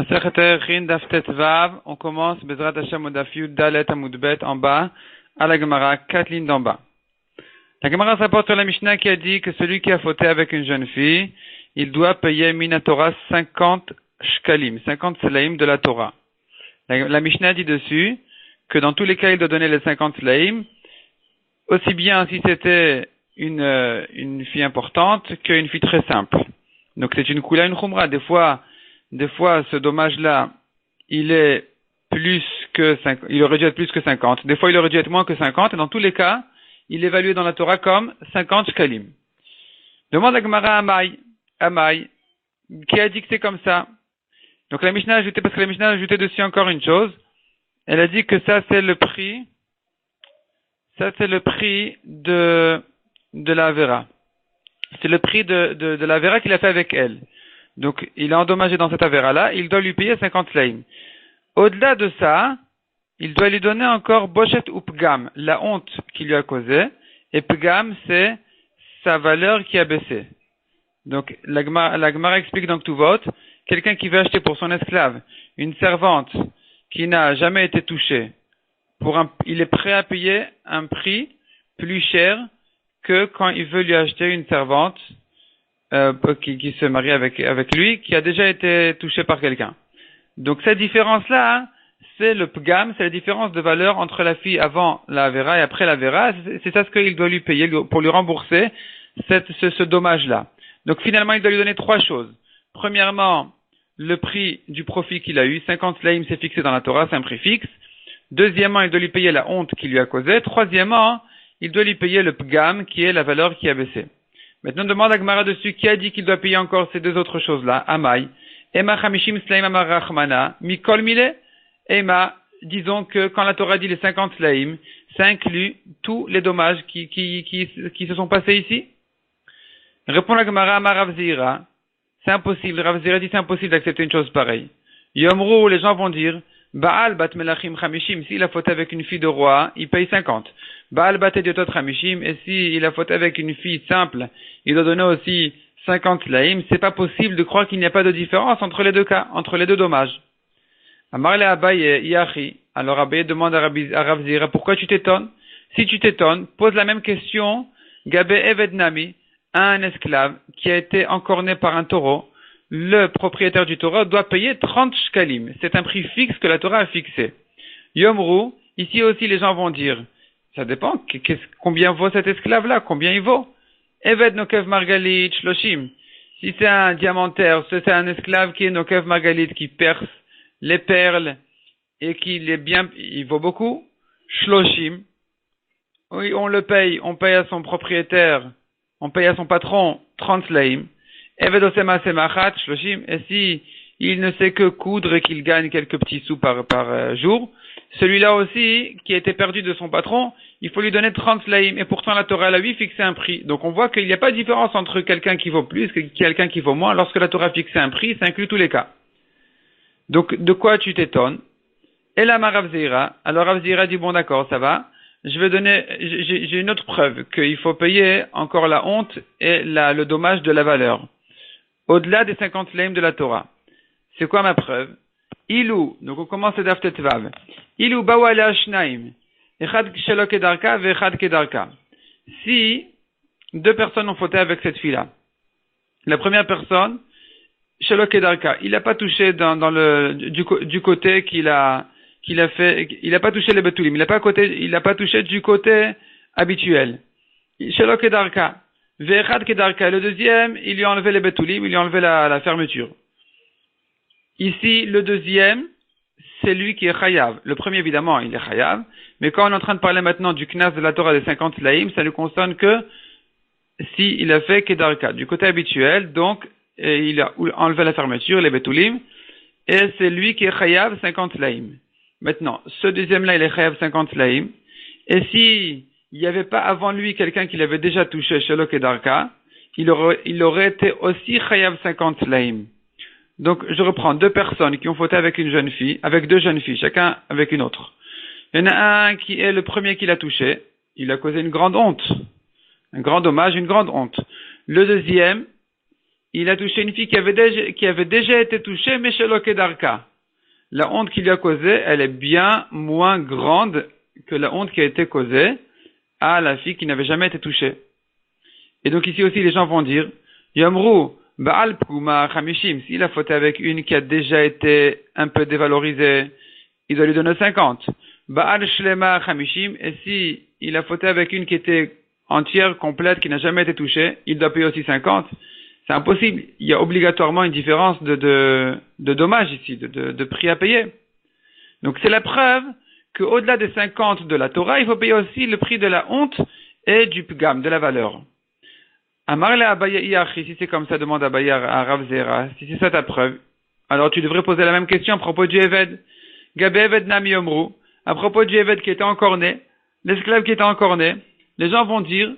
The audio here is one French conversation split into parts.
Masechet Erchin Daf Tet Vav, on commence Bezrat Hashem au Daf Yud Dalet Amud Bet en bas, à la Gemara, 4 lignes d'en bas. La Gemara s'apporte sur la Mishnah qui a dit que celui qui a fauté avec une jeune fille, il doit payer Minatora 50 shkalim, 50 selaim de la Torah. La Mishnah dit dessus que dans tous les cas, il doit donner les 50 selaim, aussi bien si c'était une fille importante qu'une fille très simple. Donc c'est une kula, une khumra. Des fois, ce dommage-là, il est plus que 50, il aurait dû être plus que 50. Des fois, il aurait dû être moins que 50. Et dans tous les cas, il est évalué dans la Torah comme 50 shkalim. Demande à Gemara Amai, qui a dit que c'est comme ça. Donc la Mishnah a ajouté, parce que la Mishnah a ajouté dessus encore une chose. Elle a dit que ça c'est le prix de la Avera. C'est le prix de la Avera qu'il a fait avec elle. Donc, il a endommagé dans cette Avera-là, il doit lui payer 50 slaim. Au-delà de ça, il doit lui donner encore Boshet ou Pgam, la honte qu'il lui a causée. Et Pgam, c'est sa valeur qui a baissé. Donc, la Gemara explique donc tout vote. Quelqu'un qui veut acheter pour son esclave une servante qui n'a jamais été touchée, il est prêt à payer un prix plus cher que quand il veut lui acheter une servante qui se marie avec lui, qui a déjà été touché par quelqu'un. Donc cette différence-là, c'est le pgam, c'est la différence de valeur entre la fille avant la Avera et après la Avera. C'est ça ce qu'il doit lui payer pour lui rembourser ce dommage-là. Donc finalement, il doit lui donner trois choses. Premièrement, le prix du profit qu'il a eu, 50 slaim, c'est fixé dans la Torah, c'est un prix fixe. Deuxièmement, il doit lui payer la honte qu'il lui a causée. Troisièmement, il doit lui payer le pgam, qui est la valeur qui a baissé. Maintenant, on demande à Gemara dessus qui a dit qu'il doit payer encore ces deux autres choses-là. Amai. Ema chamishim slaim amar rachmana. Mikol mile. Ema, disons que quand la Torah dit les 50 slaim, ça inclut tous les dommages qui se sont passés ici. Répond la Gemara amar Rav Zira. C'est impossible. Rav Zira dit c'est impossible d'accepter une chose pareille. Yomru, les gens vont dire, Baal bat melachim chamishim. S'il a fauté avec une fille de roi, il paye 50. Baal bat ediotot chamishim. Et s'il a fauté avec une fille simple, il doit donner aussi 50 slaim. C'est pas possible de croire qu'il n'y a pas de différence entre les deux cas, entre les deux dommages. Amar le Abaye Yachi. Alors Abaye demande à Rav Zira, pourquoi tu t'étonnes? Si tu t'étonnes, pose la même question, Gabe Eved Nami, à un esclave qui a été encorné par un taureau. Le propriétaire du taureau doit payer 30 shkalim. C'est un prix fixe que la Torah a fixé. Yomru, ici aussi les gens vont dire, ça dépend, combien vaut cet esclave-là, combien il vaut? Eved Nokev Margalit Shloshim. Si c'est un diamantaire, c'est un esclave qui est Nokev Margalit, qui perce les perles et il vaut beaucoup. Shloshim. Oui, on paye à son propriétaire, on paye à son patron 30 slaim. Eved Osema Semachat Shloshim. Et si il ne sait que coudre et qu'il gagne quelques petits sous par jour, celui-là aussi, qui a été perdu de son patron, il faut lui donner 30 slaim. Et pourtant, la Torah, elle a lui fixé un prix. Donc, on voit qu'il n'y a pas de différence entre quelqu'un qui vaut plus et quelqu'un qui vaut moins. Lorsque la Torah a fixé un prix, ça inclut tous les cas. Donc, de quoi tu t'étonnes? Et là, Rav Zira. Alors, Rav Zira dit, bon, d'accord, ça va. J'ai une autre preuve qu'il faut payer encore la honte et le dommage de la valeur. Au-delà des 50 slaim de la Torah. C'est quoi ma preuve? Ilou, donc on commence à Daf Tet Vav. Ilou bawala ashnaim. Echad shelo kedarka ve'echad kedarka. Si deux personnes ont fauté avec cette fille-là. La première personne, shelo kedarka, il n'a pas touché du côté qu'il a fait, il n'a pas touché les betulim, il n'a pas touché du côté habituel. Shelo kedarka. Ve'echad kedarka. Le deuxième, il lui a enlevé les betulim, il lui a enlevé la fermeture. Ici, le deuxième, c'est lui qui est chayav. Le premier, évidemment, il est chayav. Mais quand on est en train de parler maintenant du knas de la Torah des 50 slaim, ça ne concerne que si il a fait kedarka. Du côté habituel, donc, il a enlevé la fermeture, les betulim, et c'est lui qui est chayav 50 slaim. Maintenant, ce deuxième-là, il est chayav 50 slaim. Et si il n'y avait pas avant lui quelqu'un qui l'avait déjà touché, shelo kedarka, il aurait été aussi chayav 50 slaim. Donc, je reprends deux personnes qui ont fauté avec deux jeunes filles, chacun avec une autre. Il y en a un qui est le premier qui l'a touché. Il a causé une grande honte. Un grand dommage, une grande honte. Le deuxième, il a touché une fille qui avait déjà été touchée, mais chez Lokedarka. La honte qu'il lui a causée, elle est bien moins grande que la honte qui a été causée à la fille qui n'avait jamais été touchée. Et donc ici aussi, les gens vont dire, Yamru, Baal Puma Hamishim, s'il a fauté avec une qui a déjà été un peu dévalorisée, il doit lui donner 50. Baal Shlema Hamishim, et si il a fauté avec une qui était entière, complète, qui n'a jamais été touchée, il doit payer aussi 50. C'est impossible. Il y a obligatoirement une différence de dommages ici, de prix à payer. Donc c'est la preuve qu'au-delà des 50 de la Torah, il faut payer aussi le prix de la honte et du pgam, de la valeur. Amarle Abaye si c'est comme ça, demande Abaye à Rav Zera, si c'est ça ta preuve, alors tu devrais poser la même question à propos du Eved. Gabe Eved Nami Omru, à propos du Eved qui était encore né, l'esclave qui était encore né, les gens vont dire,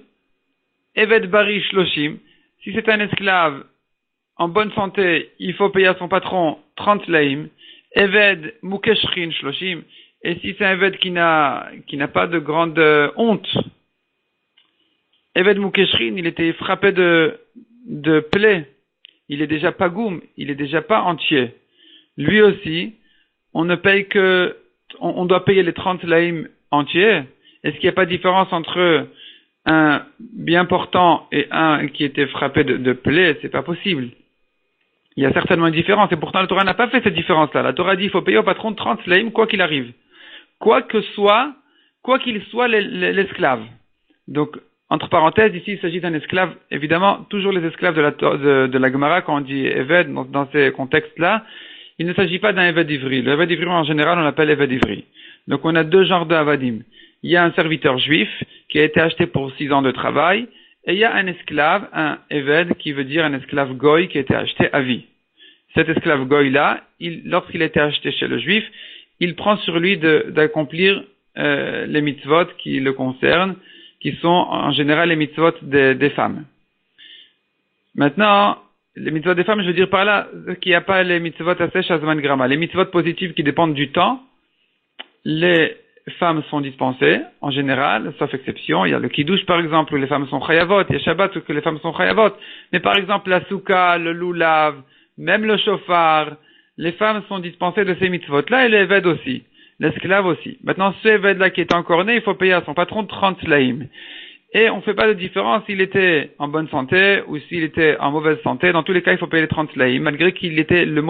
Eved Barish Loshim, si c'est un esclave en bonne santé, il faut payer à son patron 30 laïm. Eved Mukeshrin Shloshim. Et si c'est un Eved qui n'a pas de grande honte, Eved Mukeshrin, il était frappé de plaie. Il est déjà pas goum, il est déjà pas entier. Lui aussi, on doit payer les 30 laïm entiers. Est-ce qu'il n'y a pas de différence entre un bien portant et un qui était frappé de plaie? C'est pas possible. Il y a certainement une différence, et pourtant la Torah n'a pas fait cette différence-là. La Torah dit qu'il faut payer au patron 30 selaim, quoi qu'il arrive. Quoi qu'il soit l'esclave. Donc, entre parenthèses, ici il s'agit d'un esclave, évidemment, toujours les esclaves de la Gemara, quand on dit Eved, dans ces contextes-là, il ne s'agit pas d'un Eved Ivri. Le Eved Ivri, en général, on l'appelle Eved Ivri. Donc on a deux genres de Avadim. Il y a un serviteur juif qui a été acheté pour 6 ans de travail, et il y a un esclave, un Eved, qui veut dire un esclave goy qui a été acheté à vie. Cet esclave goy-là, lorsqu'il a été acheté chez le juif, il prend sur lui d'accomplir les mitzvot qui le concernent, qui sont en général les mitzvot des femmes. Maintenant, les mitzvot des femmes, je veux dire par là qu'il n'y a pas les mitzvot aseh shazman grama. Les mitzvot positives qui dépendent du temps, les femmes sont dispensées, en général, sauf exception. Il y a le kiddush, par exemple, où les femmes sont chayavot. Il y a Shabbat, où les femmes sont chayavot. Mais par exemple, la souka, le loulav, même le shofar, les femmes sont dispensées de ces mitzvot-là, et les évèdes aussi. L'esclave aussi. Maintenant, ce évède-là qui est encore né, il faut payer à son patron 30 slaim. Et on ne fait pas de différence s'il était en bonne santé ou s'il était en mauvaise santé. Dans tous les cas, il faut payer les 30 slaim. Malgré qu'il était le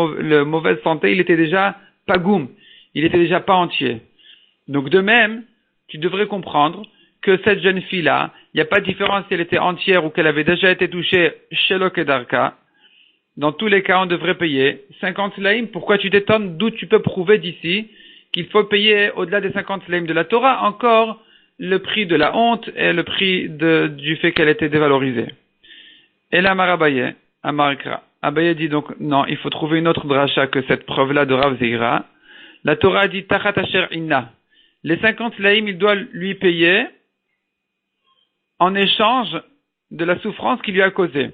mauvaise santé, il était déjà pas goum. Il était déjà pas entier. Donc de même, tu devrais comprendre que cette jeune fille-là, il n'y a pas de différence si elle était entière ou qu'elle avait déjà été touchée chez Lokedarka. Dans tous les cas, on devrait payer 50 slaim. Pourquoi tu t'étonnes? D'où tu peux prouver d'ici qu'il faut payer au-delà des 50 slaim de la Torah encore le prix de la honte et le prix du fait qu'elle était dévalorisée. Et là, Marabaye, Amarikra. Abaye dit donc, non, il faut trouver une autre dracha que cette preuve-là de Rav Zira. La Torah dit Tachat Asher Inna. Les 50 slaim, il doit lui payer en échange de la souffrance qu'il lui a causée.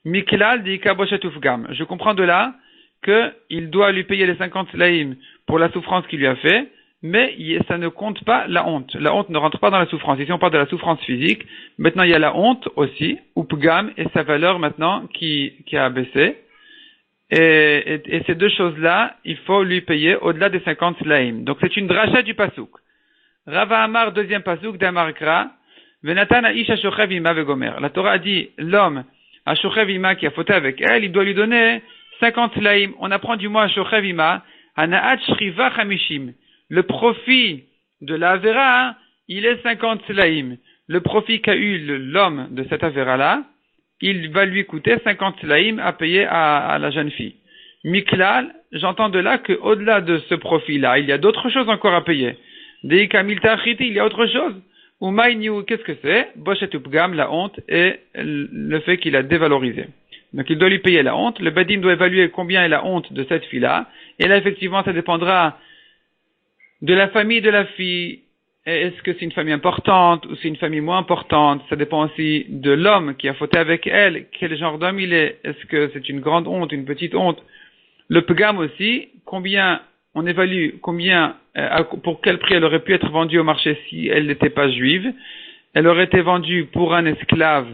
Miklal dit Kaboshetufgam. Je comprends de là qu'il doit lui payer les 50 slaim pour la souffrance qu'il lui a fait, mais ça ne compte pas la honte. La honte ne rentre pas dans la souffrance. Ici, on parle de la souffrance physique. Maintenant, il y a la honte aussi, ou pgam, et sa valeur maintenant qui a baissé. Et ces deux choses-là, il faut lui payer au-delà des 50 slaim. Donc c'est une dracha du pasouk. Rava Amar, deuxième pasouk d'Amarkra, Venatan Aish Ashochev Ima Vegomer. La Torah a dit, l'homme Ashochev Ima qui a fauté avec elle, il doit lui donner 50 slaim. On apprend du mot Ashochev Ima, Anaat Shriva Hamishim. Le profit de la Avera, il est 50 slaim. Le profit qu'a eu l'homme de cette Avera-là, il va lui coûter 50 slaim à payer à la jeune fille. Miklal, j'entends de là qu'au-delà de ce profit-là, il y a d'autres choses encore à payer. Deika Miltachiti, il y a autre chose. Ou Maïniou, qu'est-ce que c'est? Boshetupgam, la honte, et le fait qu'il a dévalorisé. Donc il doit lui payer la honte. Le Badin doit évaluer combien est la honte de cette fille-là. Et là, effectivement, ça dépendra de la famille de la fille. Est-ce que c'est une famille importante ou c'est une famille moins importante? Ça dépend aussi de l'homme qui a fauté avec elle. Quel genre d'homme il est? Est-ce que c'est une grande honte, une petite honte? Le pgam aussi, combien on évalue, pour quel prix elle aurait pu être vendue au marché si elle n'était pas juive? Elle aurait été vendue pour un esclave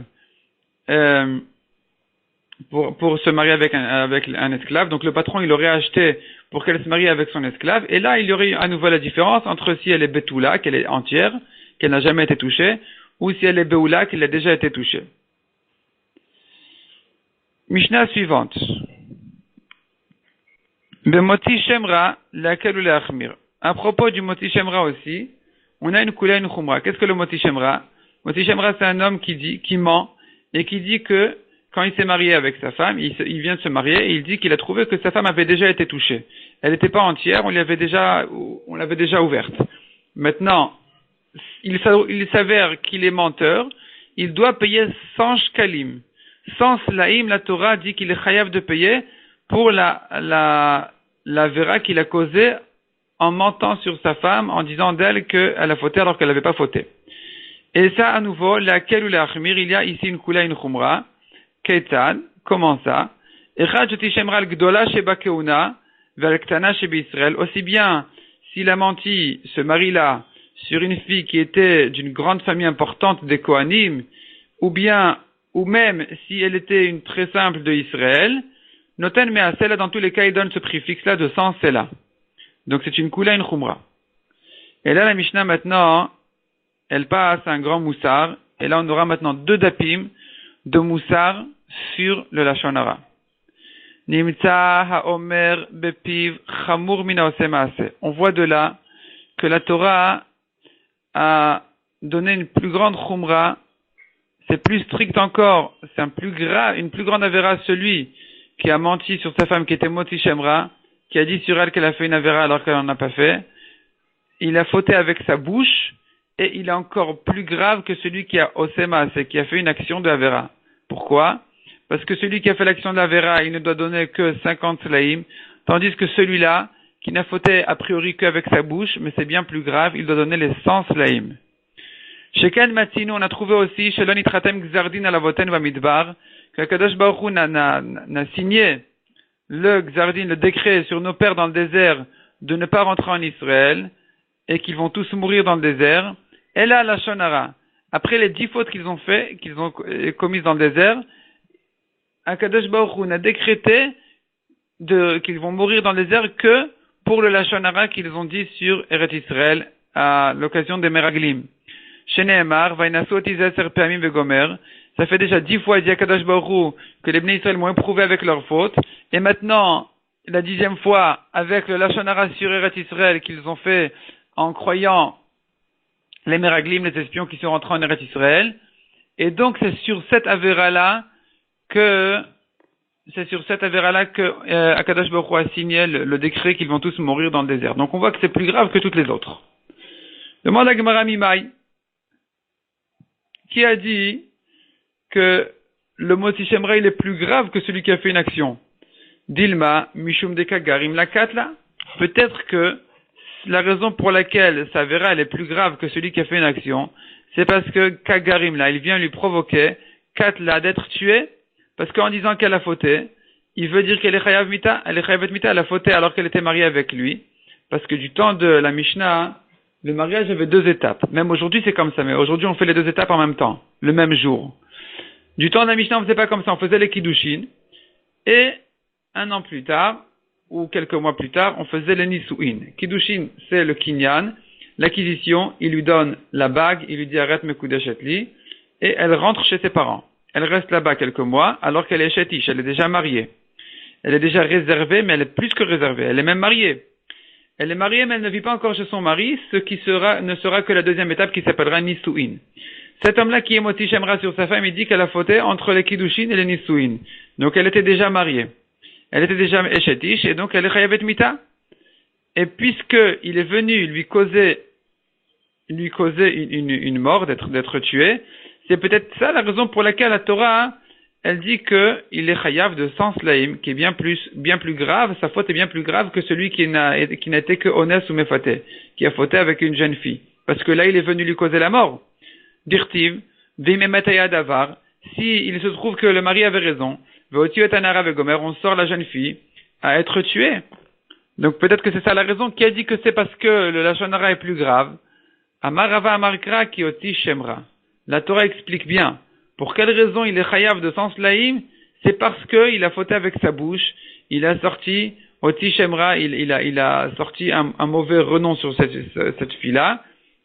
pour se marier avec un esclave. Donc le patron, il aurait acheté pour qu'elle se marie avec son esclave. Et là, il y aurait à nouveau la différence entre si elle est Betula, qu'elle est entière, qu'elle n'a jamais été touchée, ou si elle est Beoula, qu'elle a déjà été touchée. Mishnah suivante. Bemoti Shemra, laquelle ou l'achmir. À propos du Moti Shemra aussi, on a une Kula et une Khumra. Qu'est-ce que le Moti Shemra? Moti Shemra, c'est un homme qui ment, et qui dit que quand il s'est marié avec sa femme, il vient de se marier, et il dit qu'il a trouvé que sa femme avait déjà été touchée. Elle n'était pas entière, on l'avait déjà ouverte. Maintenant, il s'avère qu'il est menteur, il doit payer 100 shkalim. 100 slaim, la Torah dit qu'il est chayav de payer pour la vera qu'il a causée en mentant sur sa femme, en disant d'elle qu'elle a fauté alors qu'elle n'avait pas fauté. Et ça, à nouveau, laquelle ou la achmir, il y a ici une kula et une khumra. Ketan, comment ça? Aussi bien s'il a menti, ce mari-là, sur une fille qui était d'une grande famille importante des Kohanim, ou même si elle était une très simple de Israël, noten me'asela, dans tous les cas, il donne ce préfixe-là de 100 sela. Donc c'est une kula, une khumra. Et là, la Mishnah maintenant, elle passe un grand moussar, et là on aura maintenant 2 dapim de moussar sur le Lashon Hara. Nimtza ha'omer bepiv chamur min ha'oseh ma'aseh. On voit de là que la Torah a donné une plus grande khumra, c'est plus strict encore, c'est une plus grande avéra à celui qui a menti sur sa femme qui était Moti Shemra, qui a dit sur elle qu'elle a fait une avéra alors qu'elle n'en a pas fait. Il a fauté avec sa bouche, et il est encore plus grave que celui qui a osé maaseh, qui a fait une action de avéra. Pourquoi? Parce que celui qui a fait l'action de l'Avera, il ne doit donner que 50 slaim, tandis que celui-là, qui n'a fauté a priori qu'avec sa bouche, mais c'est bien plus grave, il doit donner les 100 slaim. Chez Ken Matinu, on a trouvé aussi, chez l'Onitratem Gzardin à la Voten Vamidbar, que Kadosh Baruch Hu n'a signé le Gzardin, le décret sur nos pères dans le désert de ne pas rentrer en Israël, et qu'ils vont tous mourir dans le désert. Et là, la Shonara, après les 10 fautes qu'ils ont commises dans le désert, Akadosh Baruch Hu a décrété qu'ils vont mourir dans le désert que pour le Lashon Hara qu'ils ont dit sur Eretz Israël à l'occasion des Meraglim. Sheneemar, Vainasu Otizer Peamim Vegomer. Ça fait déjà 10 fois, dit Akadosh Baruch Hu, que les Bnei Israël m'ont éprouvé avec leurs fautes. Et maintenant, la 10e fois, avec le Lashon Hara sur Eretz Israël qu'ils ont fait en croyant les Meraglim, les espions qui sont rentrés en Eretz Israël. Et donc, c'est sur cette avéra-là que Akadosh Baruch Hu a signé le décret qu'ils vont tous mourir dans le désert. Donc on voit que c'est plus grave que toutes les autres. Demande à Gemara Mimai, qui a dit que le Moti Shemra il est plus grave que celui qui a fait une action. Dilma, Mishum de Kagarim la Katla. Peut-être que la raison pour laquelle sa vera elle est plus grave que celui qui a fait une action, c'est parce que Kagarim là, il vient lui provoquer Katla d'être tué. Parce qu'en disant qu'elle a fauté, il veut dire qu'elle est chayav mita, elle a fauté alors qu'elle était mariée avec lui. Parce que du temps de la Mishnah, le mariage avait 2 étapes. Même aujourd'hui c'est comme ça, mais aujourd'hui on fait les 2 étapes en même temps, le même jour. Du temps de la Mishnah on faisait pas comme ça, on faisait les kiddushin, et un an plus tard, ou quelques mois plus tard, on faisait les nisuin. Kiddushin c'est le kinyan, l'acquisition, il lui donne la bague, il lui dit arrête me kudeshetli, et elle rentre chez ses parents. Elle reste là-bas quelques mois, alors qu'elle est chétiche, elle est déjà mariée. Elle est déjà réservée, mais elle est plus que réservée. Elle est même mariée. Elle est mariée, mais elle ne vit pas encore chez son mari, ce qui ne sera que la 2e étape qui s'appellera Nisuin. Cet homme-là qui est Moti Shemra sur sa femme, il dit qu'elle a fauté entre les Kiddushin et les Nisuin. Donc elle était déjà mariée. Elle était déjà chétiche, et donc elle est chayavet mita. Et puisqu'il est venu lui causer une mort, d'être tué, c'est peut-être ça la raison pour laquelle la Torah, elle dit qu'il est chayav de 100 slaim, qui est bien plus grave, sa faute est bien plus grave que celui qui n'a été que honnête ou méfaté, qui a fauté avec une jeune fille. Parce que là, il est venu lui causer la mort. Dirtiv, vimemetaya davar, si il se trouve que le mari avait raison, on sort la jeune fille à être tuée. Donc peut-être que c'est ça la raison, qui a dit que c'est parce que le Lashon Hara est plus grave. Amarava amarkra ki oti shemra. La Torah explique bien pour quelle raison il est chayav de 100 slaim, c'est parce que il a fauté avec sa bouche, il a sorti, Oti Shemra, il a sorti un mauvais renom sur cette fille-là.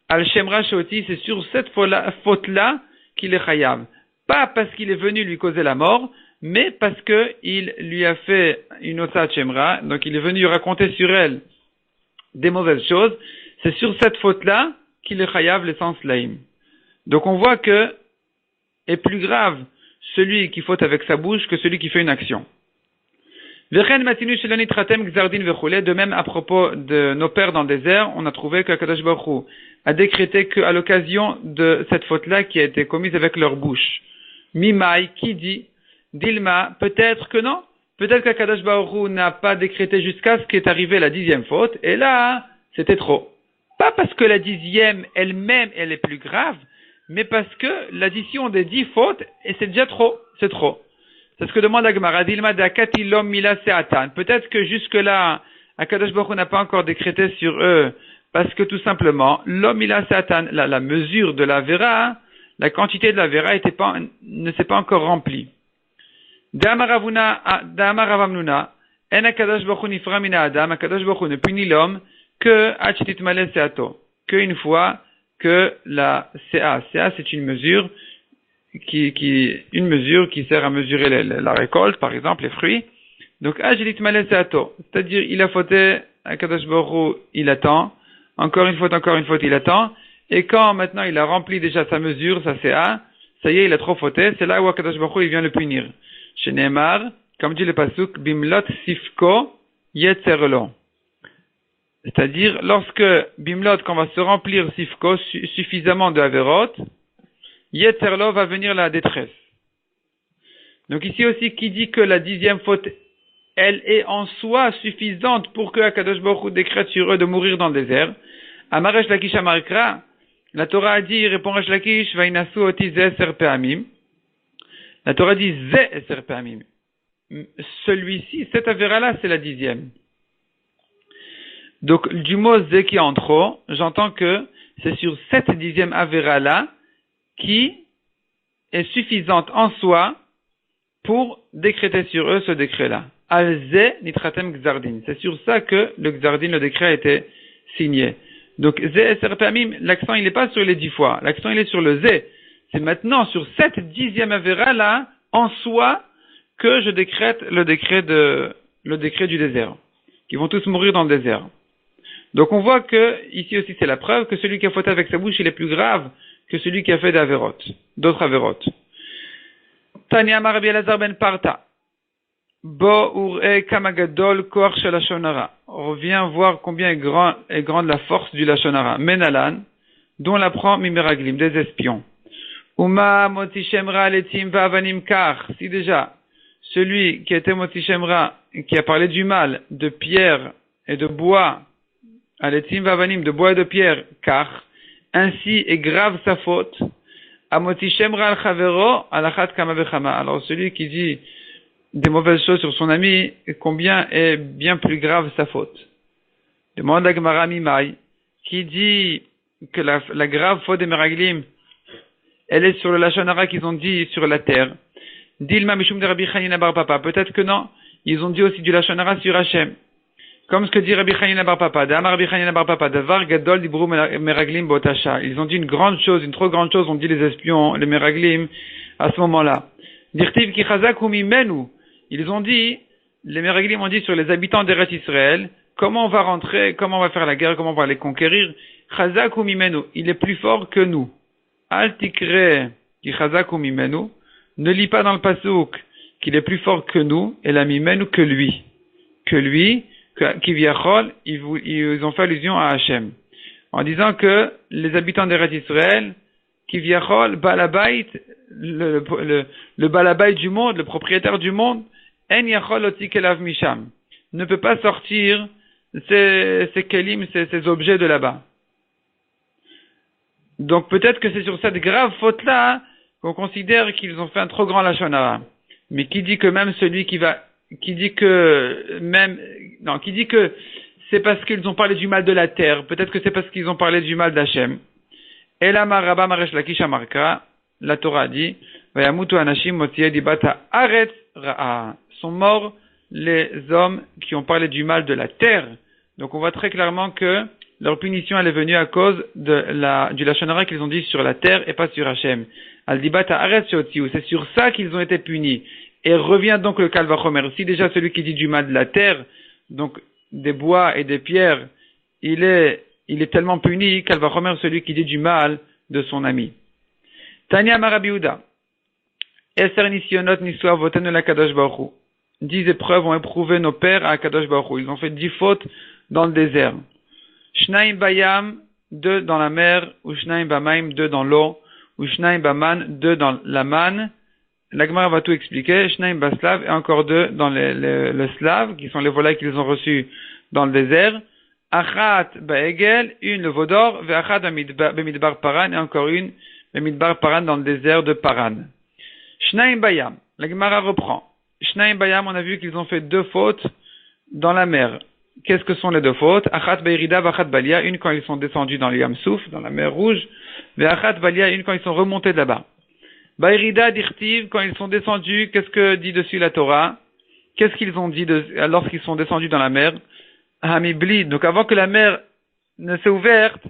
Al Shemra Shoti, c'est sur cette faute-là qu'il est chayav. Pas parce qu'il est venu lui causer la mort, mais parce que il lui a fait une Otsat Shemra, donc il est venu raconter sur elle des mauvaises choses. C'est sur cette faute-là qu'il est chayav l'essence laïm. Donc on voit que est plus grave celui qui faute avec sa bouche que celui qui fait une action. De même, à propos de nos pères dans le désert, on a trouvé que Kadosh Baruch Hu a décrété qu'à l'occasion de cette faute-là qui a été commise avec leur bouche. Mimai, qui dit, Dilma, peut-être que non. Peut-être que Kadosh Baruch Hu n'a pas décrété jusqu'à ce qui est arrivé la 10e faute, et là, c'était trop. Pas parce que la 10e elle-même, elle est plus grave, mais parce que l'addition des 10 fautes, et c'est déjà trop, c'est trop. C'est ce que demande la Gemara. Dilma dakati lom mila seatan. Peut-être que jusque-là, Akadosh Baruch Hu n'a pas encore décrété sur eux, parce que tout simplement, lom mila seatan, la mesure de la vera, la quantité de la vera ne s'est pas encore remplie. Da'amar Ravamnuna, en Akadosh Baruch Hu nifra mina adam, Akadosh Baruch Hu ne punit l'homme que achitit malé seato, qu'une fois que la CA c'est une mesure qui sert à mesurer la récolte, par exemple, les fruits. Donc, ajilit malé seato, c'est-à-dire, il a fauté, Akadosh Baruch Hu, il attend, encore une faute, il attend, et quand maintenant il a rempli déjà sa mesure, sa CA, ça y est, il a trop fauté, c'est là où Akadosh Baruch Hu, il vient le punir. Chez Neymar, comme dit le pasuk, bimlot sifko yetzerlo. C'est-à-dire, lorsque bimlot, qu'on va se remplir sifko, suffisamment de averot, yetzerlo va venir la détresse. Donc ici aussi, qui dit que la 10e faute, elle est en soi suffisante pour que Akadosh Baruch Hu décrète sur eux de mourir dans le désert. Amaresh Lakish Amarkra, la Torah a dit, répond Resh Lakish, Vainasu oti ze eser pe'amim. La Torah dit ze eser pe'amim. Celui-ci, cette avéra-là, c'est la 10e. Donc, du mot ze qui est en trop, j'entends que c'est sur cette 10e avéra-là qui est suffisante en soi pour décréter sur eux ce décret-là. Al-ze nitratem gzardin. C'est sur ça que le gzardin, le décret, a été signé. Donc, ze eser pe'amim, l'accent il n'est pas sur les 10 fois, l'accent il est sur le ze. C'est maintenant sur cette 10e avéra-là, en soi, que je décrète le décret du désert. Qui vont tous mourir dans le désert. Donc on voit que, ici aussi c'est la preuve, que celui qui a fauté avec sa bouche, il est plus grave que celui qui a fait d'autres avérotes. Tanya Amar Rabbi Elazar ben Parta. Bo ur'e kamagadol koach shel lashonara. On revient voir combien est grande la force du lashonara. Menalan, dont l'apprend Mimeraglim, des espions. Uma moti shemra letim va'avanim kar. Si déjà, celui qui était moti shemra, qui a parlé du mal de pierre et de bois, aletim va'avanim, de bois et de pierre, car ainsi est grave sa faute. Amoti shemra al chavero alachat kama vechama. Alors celui qui dit des mauvaises choses sur son ami, combien est bien plus grave sa faute. Demande la Gemara Mimai, qui dit que la grave faute des Meraglim, elle est sur le Lashon Hara qu'ils ont dit sur la terre. Dilma Mishum de Rabbi Chanina Bar Papa. Peut-être que non. Ils ont dit aussi du Lashon Hara sur Hachem. Comme ce que dit Rabbi Chanina Bar Papa. D'Amar Rabbi Chanina Bar Papa. Davar Gadol Dibru Meraglim Botasha. Ils ont dit une grande chose, une trop grande chose, ont dit les espions, les Meraglim, à ce moment-là. Dirtiv Ki Chazak Hu Mimenu. Ils ont dit, les Meraglim ont dit sur les habitants d'Eretz Israël, comment on va rentrer, comment on va faire la guerre, comment on va les conquérir. Chazak Hu Mimenu. Il est plus fort que nous. Al tikre ki chazak hu mimenu, ne lis pas dans le pasuk qu'il est plus fort que nous, et la mimenu que lui, qui viachol, ils ont fait allusion à Hachem, en disant que les habitants d'Eretz Israël, qui viachol, balabait, le balabait du monde, le propriétaire du monde, en yachol otik elav misham, ne peut pas sortir ces kelim, ces objets de là-bas. Donc peut-être que c'est sur cette grave faute-là qu'on considère qu'ils ont fait un trop grand lashon hara. Mais qui dit que même celui qui dit que c'est parce qu'ils ont parlé du mal de la terre, peut-être que c'est parce qu'ils ont parlé du mal d'Hachem. Et la maraba maresh lakish amarka, la Torah dit, vayamutu anashim motiye dibata aretz ra'a. Sont morts les hommes qui ont parlé du mal de la terre. Donc on voit très clairement que leur punition elle est venue à cause du lashon hara qu'ils ont dit sur la terre et pas sur Hachem. Al-dibat ha'aretz sheotziu, c'est sur ça qu'ils ont été punis. Et revient donc le kal vachomer. Si déjà celui qui dit du mal de la terre, donc des bois et des pierres, il est tellement puni, kal vachomer celui qui dit du mal de son ami. Tanya Marabi Uda. Eser nisionot nisua votenu la kadosh baruch Hu. 10 épreuves ont éprouvé nos pères à Kadosh Baruch Hu. Ils ont fait 10 fautes dans le désert. Shnaim bayam, 2 dans la mer, ou shnaim bamaim, 2 dans l'eau, ou shnaim baman, 2 dans la manne. La Gemara va tout expliquer. Shnaim baslav, et encore 2 dans le slave, qui sont les volailles qu'ils ont reçus dans le désert. Achat baegel, 1 le veau d'or, ve'achat bemidbar paran, et encore 1 bemidbar paran dans le désert de Paran. Shnaim bayam, la Gemara reprend. Shnaim bayam, on a vu qu'ils ont fait 2 fautes dans la mer. Qu'est-ce que sont les 2 fautes? Achat beirida, vachat balia, une quand ils sont descendus dans le Yam Souf, dans la mer Rouge, ve'achat balia, une quand ils sont remontés de là-bas. Beirida dirtiv, quand ils sont descendus, qu'est-ce que dit dessus la Torah? Qu'est-ce qu'ils ont dit lorsqu'ils sont descendus dans la mer? Hamibli, donc avant que la mer ne s'est ouverte,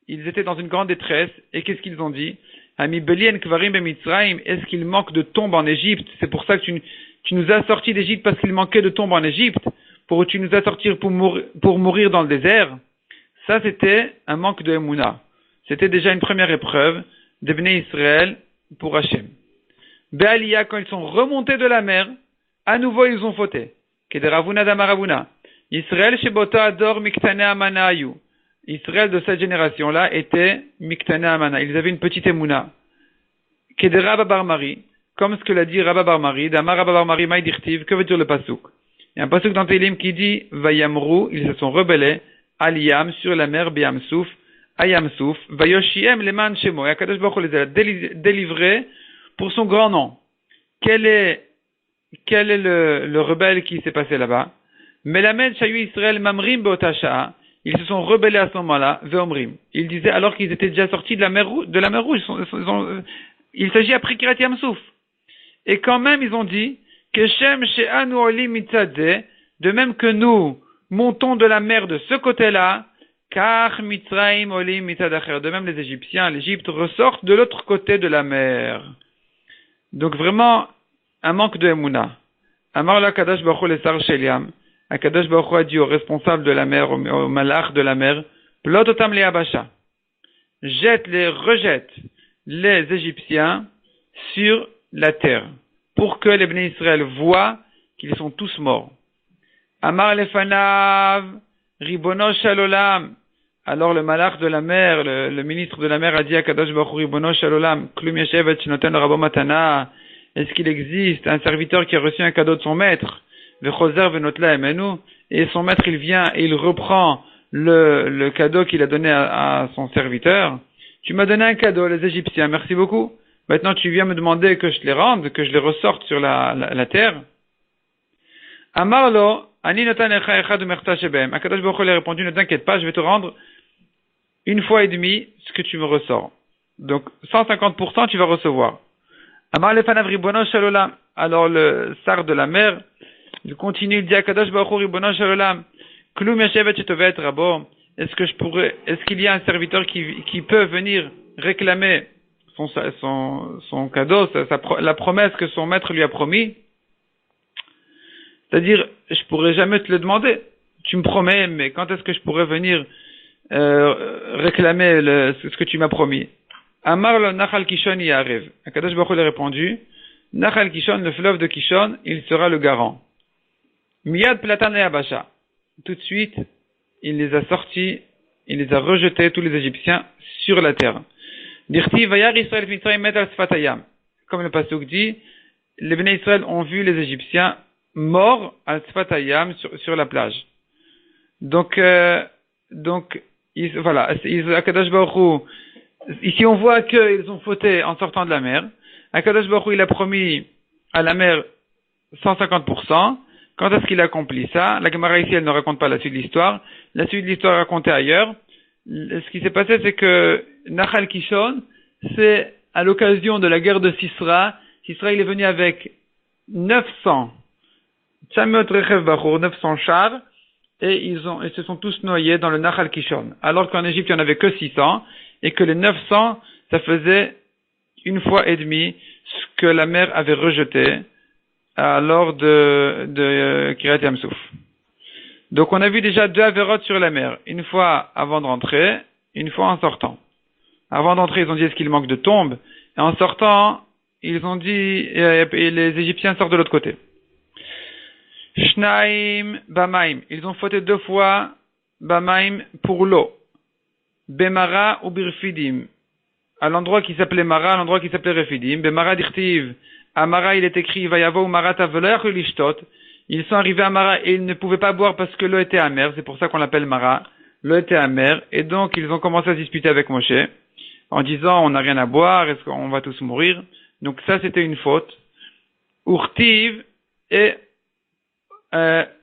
ils étaient dans une grande détresse, et qu'est-ce qu'ils ont dit? Hamibli kvarim bemitzraim, est-ce qu'il manque de tombes en Égypte? C'est pour ça que tu nous as sortis d'Égypte parce qu'il manquait de tombes en Égypte? Tu nous as sortis pour mourir dans le désert? Ça, c'était un manque de Emouna. C'était déjà une première épreuve de Bnei Israël pour Hachem. Be'aliyah, quand ils sont remontés de la mer, à nouveau ils ont fauté. Kederavuna damaravuna. Israël shebota ador miktane amana ayu. Israël de cette génération-là était miktane amana. Ils avaient une petite Emouna. Kedera Barmari, comme ce que l'a dit Rabba Barmari, Damar Rabba Barmari maïdirtiv, que veut dire le pasuk? Il y a un pasuk dans Télim qui dit Vayamru, ils se sont rebellés, Aliyam, sur la mer Biyam Souf, Ayam Souf, Vayoshiem leman shemo, et Akadosh Baruch Hu les a délivrés pour son grand nom. Quel est le rebelle qui s'est passé là-bas? Melamed Shayu Israël Mamrim Beotasha, ils se sont rebellés à ce moment-là, Veomrim. Ils disaient alors qu'ils étaient déjà sortis de la mer Rouge, il s'agit après Kirat Yam Souf. Et quand même, ils ont dit que Shem she'anu olim mitzadeh, de même que nous montons de la mer de ce côté-là, car Mitzraim olim mitzadacher, de même les Égyptiens, l'Égypte ressortent de l'autre côté de la mer. Donc vraiment, un manque de Emouna. Amar la Kadosh Baruch Hu lesar sheliam, Kadosh Baruch Hu a dit au responsable de la mer, au malach de la mer, plot otam le'abasha, rejette les Égyptiens sur la terre, pour que les Bnei Israël voient qu'ils sont tous morts. Amar lefanav, ribono shalolam. Alors le malach de la mer, le ministre de la mer a dit à Kadosh Baruch Hu, ribono shalolam, klum yeshevet shnoten rabo matana. Est-ce qu'il existe un serviteur qui a reçu un cadeau de son maître? Vechozer venotla emenu. Et son maître il vient et il reprend le cadeau qu'il a donné à son serviteur. Tu m'as donné un cadeau, les Égyptiens, merci beaucoup. Maintenant, tu viens me demander que je les rende, que je les ressorte sur la terre. Amarlo, ani notan echa echad umerta shebem. Akadosh Baruch Hu lui a répondu, ne t'inquiète pas, je vais te rendre 1 fois et demi ce que tu me ressors. Donc, 150% tu vas recevoir. Amar lefanav ribono shalolam. Alors, le sar de la mer, il continue, il dit à Akadosh Baruch Hu, ribono shalolam. Klum yashevet shetovet rabo. Est-ce qu'il y a un serviteur qui peut venir réclamer son cadeau, la promesse que son maître lui a promis? C'est-à-dire, je pourrais jamais te le demander. Tu me promets, mais quand est-ce que je pourrais venir réclamer ce que tu m'as promis? Amar le Nachal Kishon y arrive. Akadosh Baruch Hu lui a répondu, Nachal Kishon, le fleuve de Kishon, il sera le garant. Miyad Platan et Abasha. Tout de suite, il les a sortis, il les a rejetés, tous les Égyptiens, sur la terre. Dirti vayar Israël Mitzrayim met al sfatayam. Comme le pasuk dit, les Bnei Israël ont vu les Égyptiens morts al sfatayam sur la plage. Donc voilà, Akadosh Baruch Hu, ici on voit qu'ils ont fauté en sortant de la mer. Akadosh Baruch Hu, il a promis à la mer 150%. Quand est-ce qu'il a accompli ça? La Gemara ici, elle ne raconte pas la suite de l'histoire. La suite de l'histoire est racontée ailleurs. Ce qui s'est passé, c'est que Nachal Kishon, c'est à l'occasion de la guerre de Sisra. Sisra, il est venu avec 900 Tsamot Rechev Bachur, 900 chars, et ils se sont tous noyés dans le Nahal Kishon. Alors qu'en Égypte, il n'y en avait que 600, et que les 900, ça faisait une fois et demie ce que la mer avait rejeté lors de Kiryat Yamsouf. Donc on a vu déjà 2 avérotes sur la mer, une fois avant de rentrer, une fois en sortant. Avant d'entrer, ils ont dit est-ce qu'il manque de tombes, et en sortant, ils ont dit et les Égyptiens sortent de l'autre côté. Shnaim Bamaim, ils ont fauté 2 fois Bamaim pour l'eau. Bemara ou Birfidim, à l'endroit qui s'appelait Mara, à l'endroit qui s'appelait Refidim. Bemara Dirtiv, à Mara il est écrit Vayavo Marata Veler Lishtot. Ils sont arrivés à Mara et ils ne pouvaient pas boire parce que l'eau était amère, c'est pour ça qu'on l'appelle Mara. L'eau était amère et donc ils ont commencé à se disputer avec Moshe en disant on n'a rien à boire, est-ce qu'on va tous mourir? Donc ça c'était une faute. Urtiv et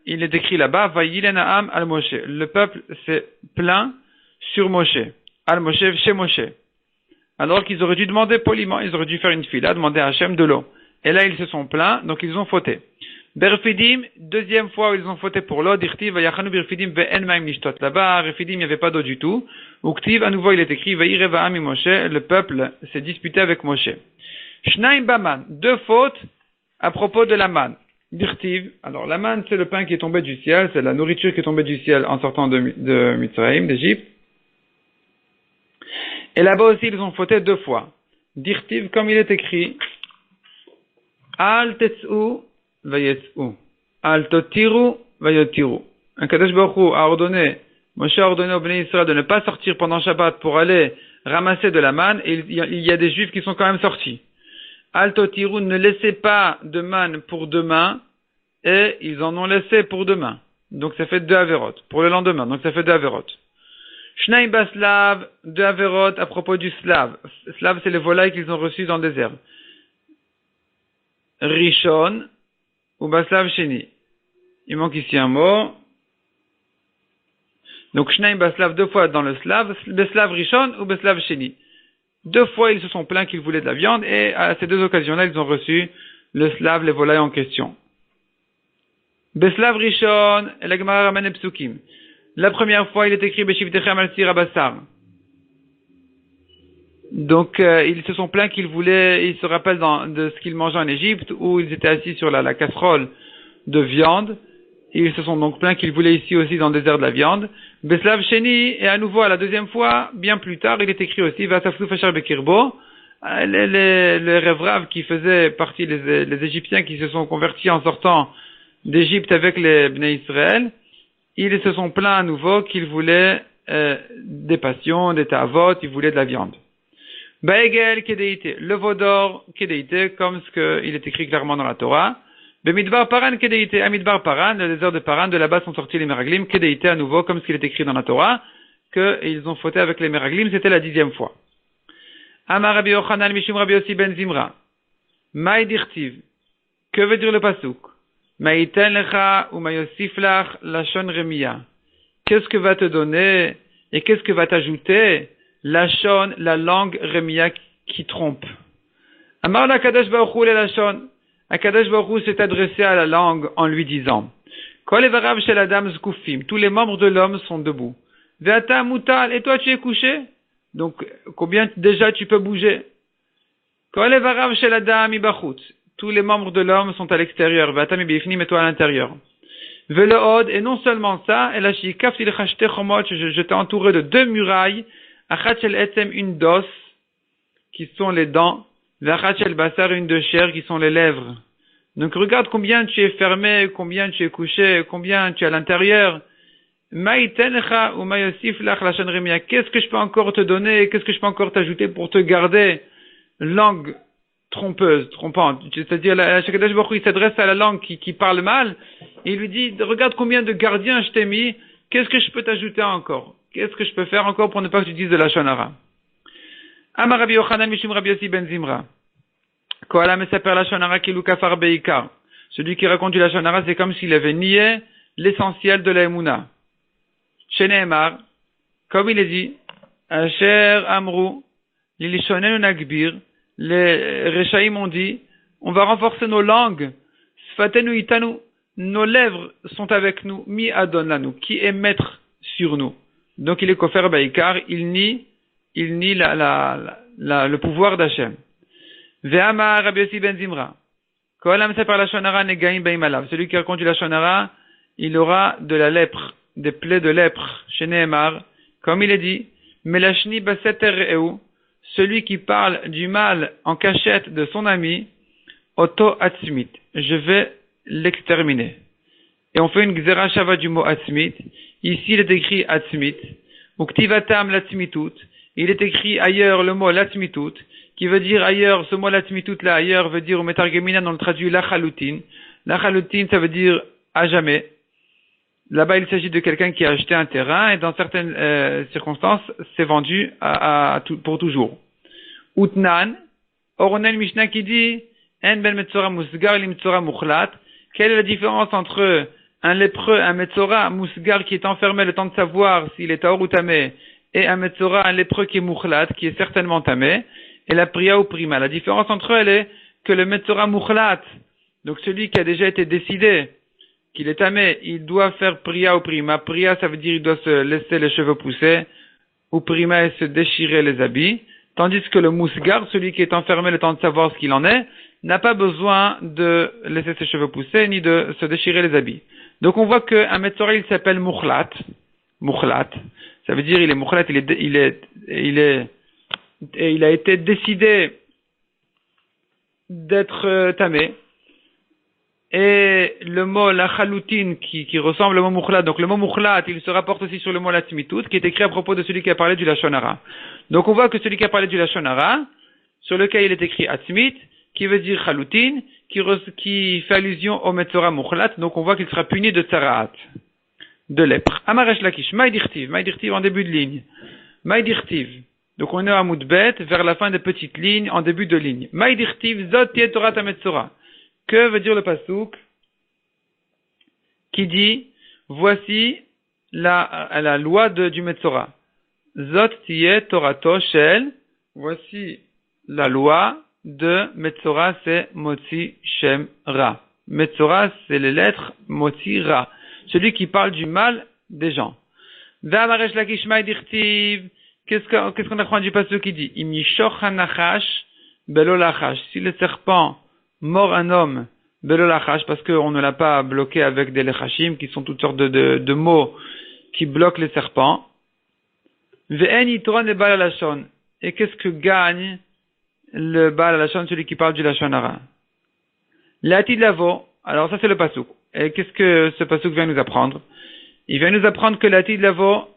il est écrit là-bas Vayilenaam al Moshe. Le peuple s'est plaint sur Moshe, al Moshe chez Moshe. Alors qu'ils auraient dû demander poliment, ils auraient dû faire une fila, demander à Hachem de l'eau. Et là ils se sont plaints, donc ils ont fauté. Berfidim, deuxième fois où ils ont fauté pour l'eau, dirtiv, vayachanu berfidim ve'en ma'im nishtot. Là-bas, à Refidim, il n'y avait pas d'eau du tout. Uktiv, à nouveau, il est écrit, vayireva'am Moshe, le peuple s'est disputé avec Moshe. Shnaim baman, 2 fautes à propos de la manne. Dirtiv, alors la manne, c'est le pain qui est tombé du ciel, c'est la nourriture qui est tombée du ciel en sortant de Mitzrayim, d'Égypte. Et là-bas aussi, ils ont fauté 2 fois. Dirtiv, comme il est écrit, al tetz'u, Vayetsu. Al totiru, vayotiru. Un Kadosh Baruch Hu a ordonné, Moshe a ordonné au Bnei Israël de ne pas sortir pendant Shabbat pour aller ramasser de la manne, et il y a des Juifs qui sont quand même sortis. Al totiru, ne laissez pas de manne pour demain, et ils en ont laissé pour demain. Donc ça fait 2 avérotes. Pour le lendemain, donc ça fait 2 avérotes. Shnaim baslav, 2 avérotes à propos du slav. Slav, c'est les volailles qu'ils ont reçues dans le désert. Rishon, ou Baslav Sheni. Il manque ici un mot. Donc, Shnaim Baslav 2 fois dans le Slav, Beslav Rishon ou Beslav Sheni. 2 fois, ils se sont plaints qu'ils voulaient de la viande, et à ces 2 occasions-là, ils ont reçu le Slav, les volailles en question. Beslav Rishon, et la Gemara ramène Psukim. La première fois, il est écrit Beshivtechem al Sir Abassar. Donc, ils se sont plaints qu'ils voulaient, ils se rappellent de ce qu'ils mangeaient en Égypte, où ils étaient assis sur la casserole de viande. Ils se sont donc plaints qu'ils voulaient ici aussi dans le désert de la viande. Beslav Sheni, et à nouveau, à la deuxième fois, bien plus tard, il est écrit aussi, Vasaflu Fashar Bekirbo, les rêveraves qui faisaient partie, les Égyptiens qui se sont convertis en sortant d'Égypte avec les Bnei Israël, ils se sont plaints à nouveau qu'ils voulaient des passions, des ta'avot, ils voulaient de la viande. Baegel Kedeite, le veau d'or Kedeite, comme ce qu'il est écrit clairement dans la Torah. Bemidbar Paran Kedeite, à Midbar Paran, le désert de Paran, de là-bas sont sortis les Meraglim, Kedeite à nouveau, comme ce qu'il est écrit dans la Torah, qu'ils ont fauté avec les Meraglim, c'était la 10e fois. Amar Rabbi Yochanan Mishum Rabbi Yossi ben Zimra. Maï dirtiv. Que veut dire le pasuk? Maïten lecha ou mayosif lach lachon remia. Qu'est-ce que va te donner et qu'est-ce que va t'ajouter lachon, la langue remia qui trompe? Amar la Kadosh Baruch Hu le lachon. Akadosh Baruch Hu s'est adressé à la langue en lui disant Kol evarav shel adam zkufim. Tous les membres de l'homme sont debout. Ve'ata mutal. Et toi tu es couché? Donc combien déjà tu peux bouger? Kol evarav shel adam ibachut. Tous les membres de l'homme sont à l'extérieur. Ve'ata mibifnim. Et toi à l'intérieur. Ve'leod. Et non seulement ça, je t'ai entouré de 2 murailles. Achat shel etzem, une d'os, qui sont les dents. V'achat shel basar, une de chair, qui sont les lèvres. Donc regarde combien tu es fermé, combien tu es couché, combien tu es à l'intérieur. Maïtencha ou mayosif lach lachon remia. Qu'est-ce que je peux encore te donner? Qu'est-ce que je peux encore t'ajouter pour te garder? Langue trompeuse, trompante. C'est-à-dire, la Shakadosh Baruch Hu, il s'adresse à la langue qui parle mal. Et il lui dit, regarde combien de gardiens je t'ai mis. Qu'est-ce que je peux t'ajouter encore? Qu'est-ce que je peux faire encore pour ne pas que tu dises de la shonara? Amar Rabbi Yochanan Mishum Rabbi Yossi ben Zimra. Koala mesaper la shonara kilu kafar beikar. Celui qui raconte la shonara, c'est comme s'il avait nié l'essentiel de la Emouna. Sheneemar, comme il est dit, Asher Amrou, Lilishonenu Nagbir, les Rechaïm ont dit, on va renforcer nos langues Sfatenu itanu, nos lèvres sont avec nous, mi adon lanu, qui est maître sur nous. Donc il est kofer baikar, il nie le pouvoir d'Hachem. Ve'ama Rabbi Yossi ben Zimra. Kolam sefer lashon hara negaim beim alav. Celui qui raconte du lashon hara, il aura de la lèpre, des plaies de lèpre, chez Nehemar, comme il est dit, melashni baseter re'eu, celui qui parle du mal en cachette de son ami, Oto Atzmit, je vais l'exterminer. Et on fait une Gzera Shava du mot Atzmit. Ici, il est écrit Atzmit. Uktivatam Latzmitut. Il est écrit ailleurs le mot Latzmitut, qui veut dire ailleurs, ce mot Latzmitut là, ailleurs, veut dire, au Metargeminan, on le traduit Lachalutin. Lachalutin, ça veut dire à jamais. Là-bas, il s'agit de quelqu'un qui a acheté un terrain, et dans certaines circonstances, c'est vendu pour toujours. Utnan, or on a une Mishnah qui dit, En ben Metzora Musgar li Metzora Mukhlat. Quelle est la différence entre un lépreux, un Metzora Musgar qui est enfermé le temps de savoir s'il est Taor ou Tamé, et un Metzora, un lépreux qui est Mukhlat, qui est certainement Tamé, et la Priya ou Prima. La différence entre elles est que le Metzora Mukhlat, donc celui qui a déjà été décidé qu'il est Tamé, il doit faire Priya ou Prima. Priya, ça veut dire il doit se laisser les cheveux pousser, ou Prima, et se déchirer les habits. Tandis que le Musgar, celui qui est enfermé le temps de savoir ce qu'il en est, n'a pas besoin de laisser ses cheveux pousser, ni de se déchirer les habits. Donc on voit qu'un Metzora, il s'appelle Mukhlat. Mukhlat. Ça veut dire il est Mukhlat, il a été décidé d'être tamé. Et le mot la chaloutin qui ressemble au mot Mukhlat, donc le mot Mukhlat, il se rapporte aussi sur le mot Latzmitut, qui est écrit à propos de celui qui a parlé du Lashon Hara. Donc on voit que celui qui a parlé du Lashon Hara, sur lequel il est écrit Atzmit, qui veut dire chaloutin, qui fait allusion au Metzora Mukhlat, donc on voit qu'il sera puni de tsaraat, de lèpre. Amaresh Lakish, Maïdirtiv en début de ligne. Maïdirtiv. Donc on est à Moudbet, vers la fin des petites lignes, en début de ligne. Maïdirtiv, Zot Tiet Torah Metzora. Que veut dire le pasouk qui dit, voici la loi du Metzora. Zot Tiet Torato Shel, voici la loi de Metzora, c'est Motzi Shem Ra. Metzora, c'est les lettres Motzi Ra. Celui qui parle du mal des gens. V'amaresh lakish maïdirtiv. Qu'est-ce qu'on apprend du passage qui dit? Im yishoch hanachash belo lachash. Si le serpent mord un homme, belo lachash, parce qu'on ne l'a pas bloqué avec des lechashim, qui sont toutes sortes de mots qui bloquent les serpents. Ve'en yitron le bal alashon. Et qu'est-ce que gagne le Baal Lashon, celui qui parle du Lashon Hara? L'Atid Lavo, alors ça c'est le Pasuk. Et qu'est-ce que ce Pasuk vient nous apprendre? Il vient nous apprendre que l'Atid Lavo,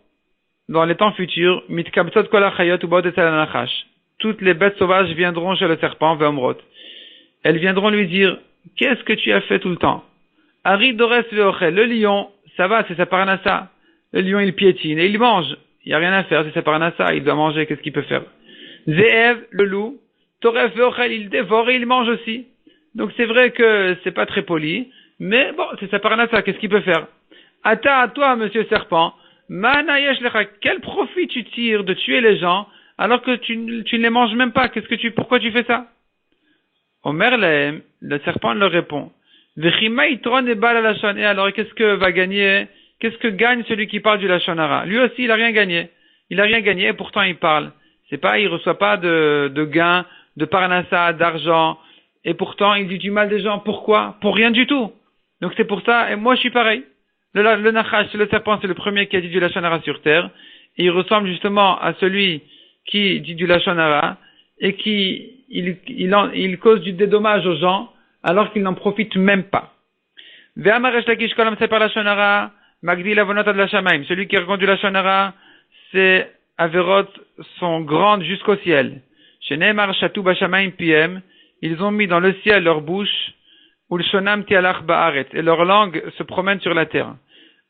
dans les temps futurs, Mitkabsot Kol HaChayot Ubod Etzal HaNachash. Toutes les bêtes sauvages viendront chez le serpent, Ve'omrot. Elles viendront lui dire, qu'est-ce que tu as fait tout le temps? Ari Dores Ve'ochel, le lion, ça va, c'est sa paranassa. Le lion il piétine et il mange. Il n'y a rien à faire, c'est sa paranassa, il doit manger, qu'est-ce qu'il peut faire? Ze'ev, le loup, Toref ve'ochel, il dévore et il mange aussi. Donc c'est vrai que c'est pas très poli, mais bon, c'est sa paranassa, qu'est-ce qu'il peut faire? Ata à toi, monsieur serpent, mana yesh lecha, quel profit tu tires de tuer les gens, alors que tu ne les manges même pas, pourquoi tu fais ça? Omer lehem, le serpent leur répond, vechima itron et bal lashon, et alors qu'est-ce que gagne celui qui parle du Lashon Hara? Lui aussi, il a rien gagné, et pourtant il parle. Il reçoit pas de gain, de parnassa, d'argent, et pourtant il dit du mal des gens. Pourquoi? Pour rien du tout. Donc c'est pour ça, et moi je suis pareil. Le Nachash, le serpent, c'est le premier qui a dit du Lashon Hara sur terre, et il ressemble justement à celui qui dit du Lashon Hara, et il cause du dédommage aux gens, alors qu'ils n'en profitent même pas. Ve'amaresh lakish kolam sefer Lashon Hara, magdi lavonot ad lashamaim. Celui qui raconte du Lashon Hara, c'est Averot sont grandes jusqu'au ciel. Chez Neymar Chatou Bashamaim Piem, ils ont mis dans le ciel leur bouche, Ulshonam Tialach Baaret, et leur langue se promène sur la terre.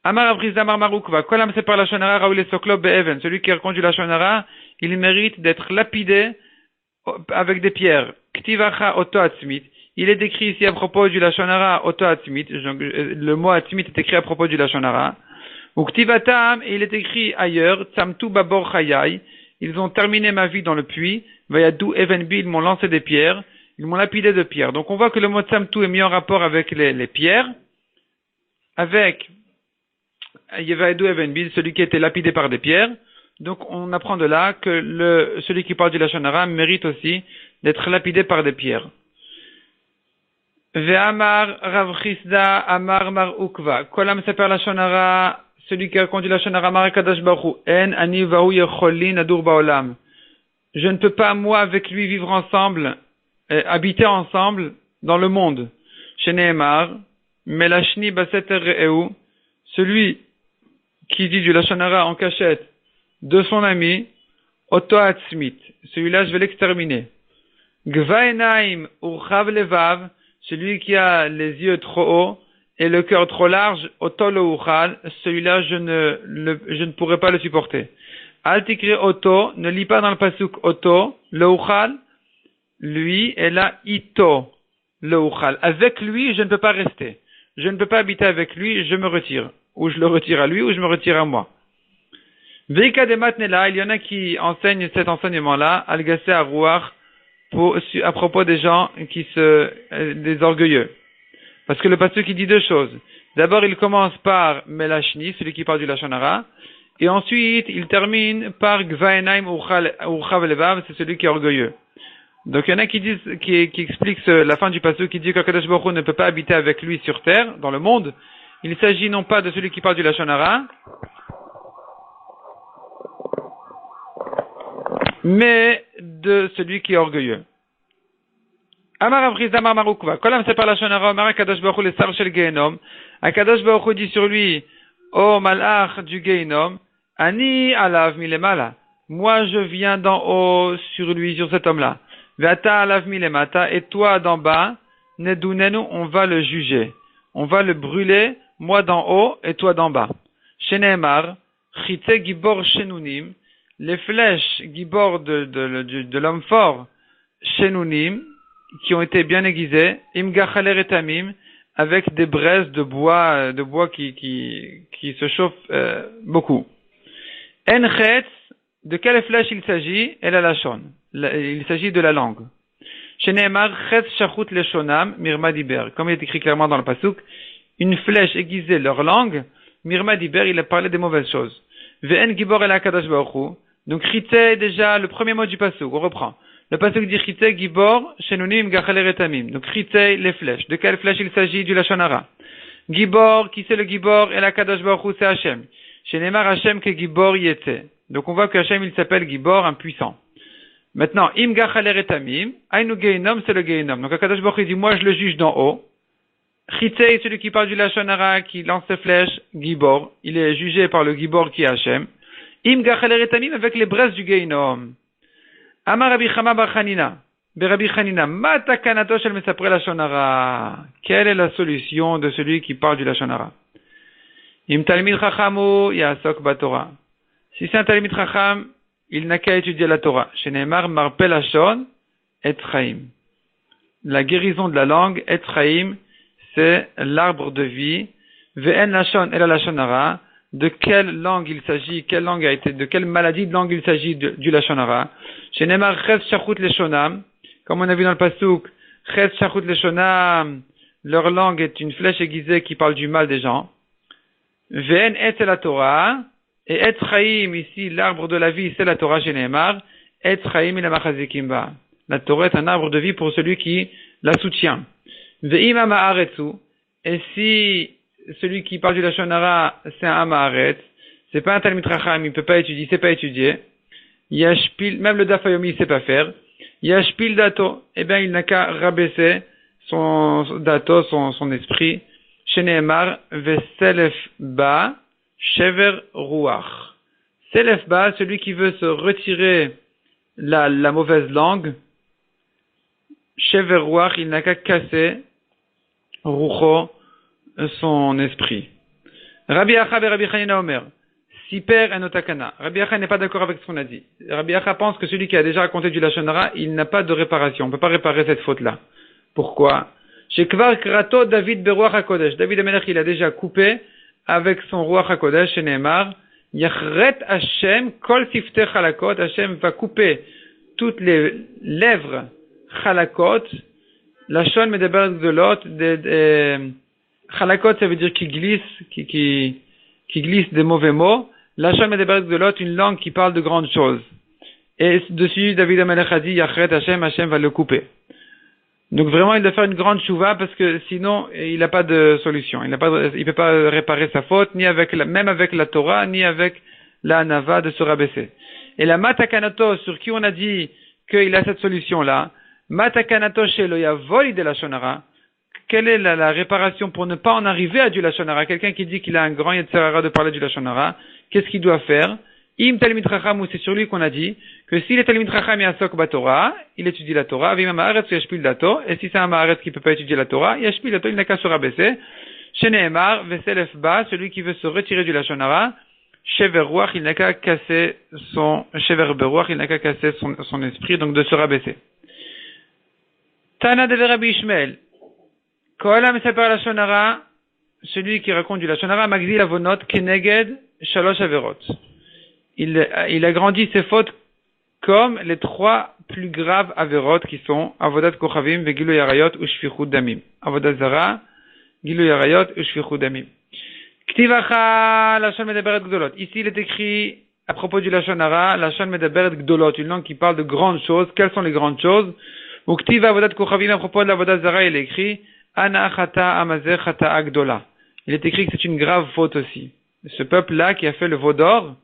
Amar Avriz Amar Marukva, Kolam Separ Lashon Hara Raoul Soklo Be'even, celui qui raconte du Lashon Hara, il mérite d'être lapidé avec des pierres. Ktivacha Oto Atzmit, il est décrit ici à propos du Lashon Hara Oto Atzmit, le mot Atzmit est écrit à propos du Lashon Hara. Uktivatam, et il est écrit ailleurs, Tsamtu Babor Chayai, ils ont terminé ma vie dans le puits, Vayadou Evenbi, ils m'ont lancé des pierres, Ils m'ont lapidé de pierre. Donc on voit que le mot Tsamtou est mis en rapport avec les pierres, avec Yevaedou Evenbid, celui qui a été lapidé par des pierres. Donc on apprend de là que celui qui parle du Lashon Hara mérite aussi d'être lapidé par des pierres. Ve'amar Rav Chisda Amar Mar Ukva. Kolam Seper Lashon Hara, celui qui a conduit Lashon Hara Mar Kadosh Baruch Hu. En ani vahu yecholin adur ba'olam. Je ne peux pas, moi, avec lui, vivre ensemble, habiter ensemble dans le monde. Chez Nehemar, Melashni Baseter Re'eu, celui qui dit du Lashon Hara en cachette de son ami, Oto Atzmit, celui-là je vais l'exterminer. Gvaenaim Urchav Levav, celui qui a les yeux trop hauts et le cœur trop large, Oto Lo Uchal, celui-là je ne pourrai pas le supporter. Al Tikri Oto, ne lis pas dans le pasuk Oto, Lo Uchal, lui est là Ito, Lo Uchal. Avec lui je ne peux pas rester. Je ne peux pas habiter avec lui, je me retire. Ou je le retire à lui, ou je me retire à moi. Veika de Matnela, il y en a qui enseignent cet enseignement-là, Al-Gassé Arouar, à propos des gens des orgueilleux. Parce que le pasuk qui dit deux choses. D'abord, il commence par Melashni, celui qui parle du Lashon Hara, et ensuite, il termine par Gvaenaim Urchav Levav, c'est celui qui est orgueilleux. Donc, il y en a qui expliquent la fin du pasuk, qui dit qu'Akadosh Baruch Hu ne peut pas habiter avec lui sur terre, dans le monde. Il s'agit non pas de celui qui parle du Lashon Hara, mais de celui qui est orgueilleux. Amar Avriz Amar Marukva. Kolam c'est par Lashon Hara, Amar Akadosh Baruch Hu le sar shel Gehenom. Akadosh Baruch Hu dit sur lui, ô malach du Gehenom, Ani alav milemala. Moi je viens d'en haut sur lui, sur cet homme-là. Ve'ata alav milemata. Et toi d'en bas, nedunenu, on va le juger. On va le brûler, moi d'en haut et toi d'en bas. Sheneemar, chitze gibor shenunim. Les flèches gibor de l'homme fort, shenunim, qui ont été bien aiguisées, imgachaler et tamim, avec des braises de bois qui se chauffent beaucoup. Enchetz, de quelle flèche il s'agit? El alashon. Il s'agit de la langue. Sheneemar, chetz shachut leshonam, mirma diber. Comme il est écrit clairement dans le pasuk, une flèche aiguisée leur langue, mirma diber, il a parlé des mauvaises choses. Ve'en gibor el hakadosh baruch hu. Donc, chitze, déjà, le premier mot du pasuk, on reprend. Le pasuk dit chitze, gibor, shenunim, gachaler et tamim. Donc, chitze, les flèches. De quelle flèche il s'agit? Du Lashon Hara. Gibor, qui c'est le gibor? Et la kadosh baruch hu, c'est Hashem. Shenemar Hashem ke gibor yete. Donc, on voit que Hashem, il s'appelle gibor, impuissant. Maintenant, im gachaler et tamim, ainu geinom, c'est le geinom. Donc, la kadosh baruch hu dit, moi, je le juge d'en haut. Chitze, celui qui parle du Lashon Hara, qui lance ses flèches, gibor. Il est jugé par le gibor qui est Hashem. Im gachaler tamim avec les braises du Geinom. Amar Rabbi Chama bar Chanina. Rabbi Chanina, ma takanato shel mesapre Lashon Hara. Quelle est la solution de celui qui parle du Lashon Hara? Im talmid chachamu yasok batorah. Si c'est un talmid chacham, il n'a qu'à étudier la Torah. Sheneemar marpel lashon et chaim. La guérison de la langue, et chaim, c'est l'arbre de vie. Ve'en lashon et la Lashon Hara. De quelle langue il s'agit, de quelle maladie de langue il s'agit du Lashon Hara. Chez Nemar, Ches Shachut Leshonam, comme on a vu dans le pasuk, Ches Shachut Leshonam, leur langue est une flèche aiguisée qui parle du mal des gens. Ve'en et c'est la Torah, et et chaim, ici, l'arbre de la vie, c'est la Torah chez Nemar, et chaim il a machazikimba. La Torah est un arbre de vie pour celui qui la soutient. Ve'im ama'aretsu, et si celui qui parle du Lashon Hara, c'est un Amaharet, c'est pas un Talmid Chacham, il peut pas étudier, c'est pas étudier. Yashpil, même le Dafayomi, il sait pas faire. Yashpil dato, eh bien, il n'a qu'à rabaisser son dato, son esprit. Sheneemar, veselef ba, shever ruach. Selef ba, celui qui veut se retirer la mauvaise langue. Shever ruach, il n'a qu'à casser rucho, son esprit. Rabbi Acha et Rabbi Chanina Omer. Siper en otakana. Rabbi Acha n'est pas d'accord avec ce qu'on a dit. Rabbi Acha pense que celui qui a déjà raconté du Lashon Hara, il n'a pas de réparation. On ne peut pas réparer cette faute-là. Pourquoi? Chez Kvar Krato David Beruach HaKodesh. David Amelech, il a déjà coupé avec son Ruach HaKodesh, chez Neymar. Yachret Hashem, Kol Siftech Halakot. Hashem va couper toutes les lèvres chalakot, lashon medaberet gdolot, chalakot ça veut dire qui glisse des mauvais mots, lashon medaberet gdolot, une langue qui parle de grandes choses. Et dessus, David Amelech a dit, Yachret Hashem va le couper. Donc vraiment, il doit faire une grande chouva parce que sinon, il n'a pas de solution. Il peut pas réparer sa faute, même avec la Torah, ni avec la Hanava de se rabaisser. Et la Matakanato, sur qui on a dit qu'il a cette solution-là, Matakanato shelo yavoli de la Shonara, quelle est la réparation pour ne pas en arriver à du Lashonara? Quelqu'un qui dit qu'il a un grand Yetzirara de parler du Lashonara, qu'est-ce qu'il doit faire? Im Talmid Chacham, ou c'est sur lui qu'on a dit que si le Talmid Chacham yasok baTorah, il étudie la Torah, vim ha'aretz yashpil dato, et si c'est un ha'aretz qui peut pas étudier la Torah, yashpil dato, il n'a qu'à se rabaisser. Sheneemar veselef ba, celui qui veut se retirer du Lashonara, shever ruach, il n'a qu'à casser son esprit, donc de se rabaisser. Tana de Rabbi Ishmael, Koala mesaper Lashonara, celui qui raconte du Lashonara, magzil avonot keneged shalosh averot. Il a grandi ses fautes comme les trois plus graves averot qui sont avodat kochavim, vegilu yarayot ou shfichut damim. Avodat zara, gilu yarayot ou shfichut damim. Ktivacha lashon medaberet gdolot. Ici il est écrit à propos du lashon hara, lashon medaberet gdolot, une langue qui parle de grandes choses. Quelles sont les grandes choses? Ou ktiva avodat kochavim, à propos de l'avodat zara, il est écrit ana chata amazer chata agdola. Il est écrit que c'est une grave faute aussi. Ce peuple-là qui a fait le veau d'or,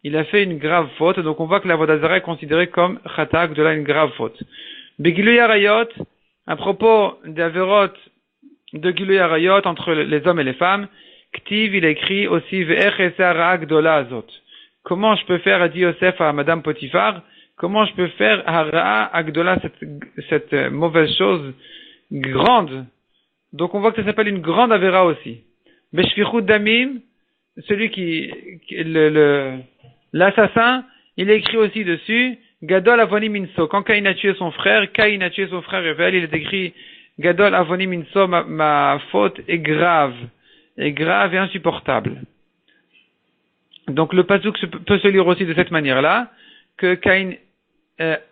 il a fait une grave faute, donc on voit que la Vodazara est considérée comme Khatak, de là une grave faute. Begilu Arayot, à propos des Averot de Gilu Arayot entre les hommes et les femmes, Ktiv, il a écrit aussi Ve'ech Esara Agdola Azot. Comment je peux faire, a dit Yosef à Madame Potiphar, comment je peux faire Hara Agdola, cette mauvaise chose grande. Donc on voit que ça s'appelle une grande Avera aussi. Beshfichut Damim, celui l'assassin, il a écrit aussi dessus, Gadol Avoni Minso. Quand Caïn a tué son frère, Rével, il est écrit, Gadol Avoni Minso, ma faute est grave et insupportable. Donc le pasuk peut se lire aussi de cette manière-là, que Caïn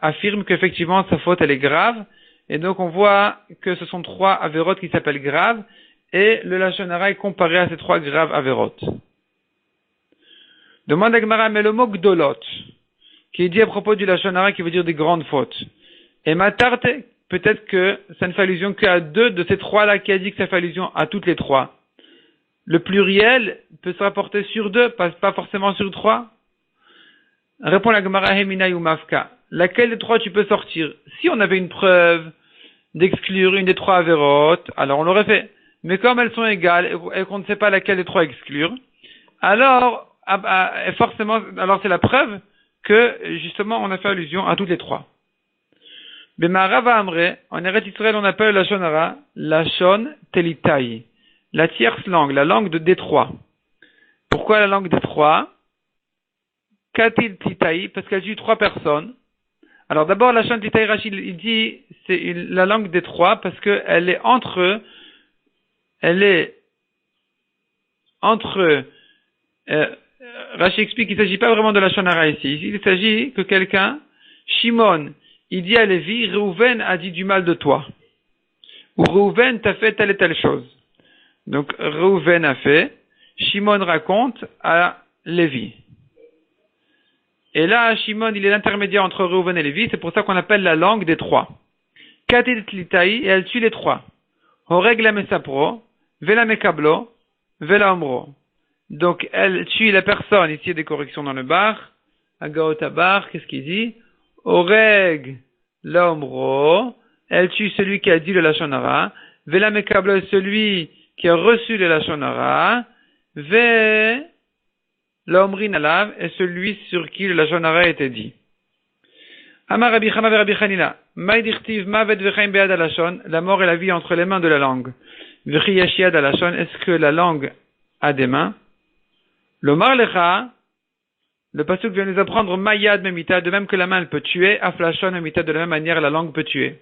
affirme qu'effectivement sa faute elle est grave, et donc on voit que ce sont trois avérotes qui s'appellent graves, et le Lashon Hara est comparé à ces trois graves avérotes. Demande à Gemara, mais le mot gdolot, qui est dit à propos du Lashon Hara, qui veut dire des grandes fautes. Et matarte, peut-être que ça ne fait allusion qu'à deux de ces trois-là, qui a dit que ça fait allusion à toutes les trois. Le pluriel peut se rapporter sur deux, pas forcément sur trois. Répond la Gemara, Hemina ou Mafka. Laquelle des trois tu peux sortir? Si on avait une preuve d'exclure une des trois avérotes, alors on l'aurait fait. Mais comme elles sont égales et qu'on ne sait pas laquelle des trois exclure, alors forcément, alors c'est la preuve que justement on a fait allusion à toutes les trois. B'ma'arava amre, en Eretz Israël on appelle la Lashon Hara Lashon Telitai, la tierce langue, la langue de Détroit. Pourquoi la langue de Détroit? Katil Titai, parce qu'elle tue trois personnes. Alors d'abord Lashon Titai, Rachid il dit c'est la langue des trois parce que elle est entre Rashi explique qu'il ne s'agit pas vraiment de la Lashon Hara ici. Il s'agit que quelqu'un, Shimon, il dit à Lévi, Reuven a dit du mal de toi. Ou Reuven t'a fait telle et telle chose. Donc Reuven a fait, Shimon raconte à Lévi. Et là, Shimon, il est l'intermédiaire entre Reuven et Lévi, c'est pour ça qu'on appelle la langue des trois. Katil Tlitaï, et elle tue les trois. Horeg la Mesapro, Vela Mekablo, Vela Omro. Donc, elle tue la personne, ici il y a des corrections dans le bar, Agaota bar, qu'est-ce qu'il dit? Oreg la Omro, elle tue celui qui a dit le Lashon Hara, Vela Mekablo est celui qui a reçu le Lashon Hara, Ve l'Omrin alav est celui sur qui le Lashon Hara a été dit. Amar Rabbi Chama ve Rabbi Chanina, Maïdirtiv mavet vechaim be'ad alashon, la mort et la vie entre les mains de la langue. Vechi yashiad alashon, est-ce que la langue a des mains? L'Omar lecha, le pasuk vient nous apprendre mayad memita, de même que la main elle peut tuer, aflashon memita, de la même manière la langue peut tuer.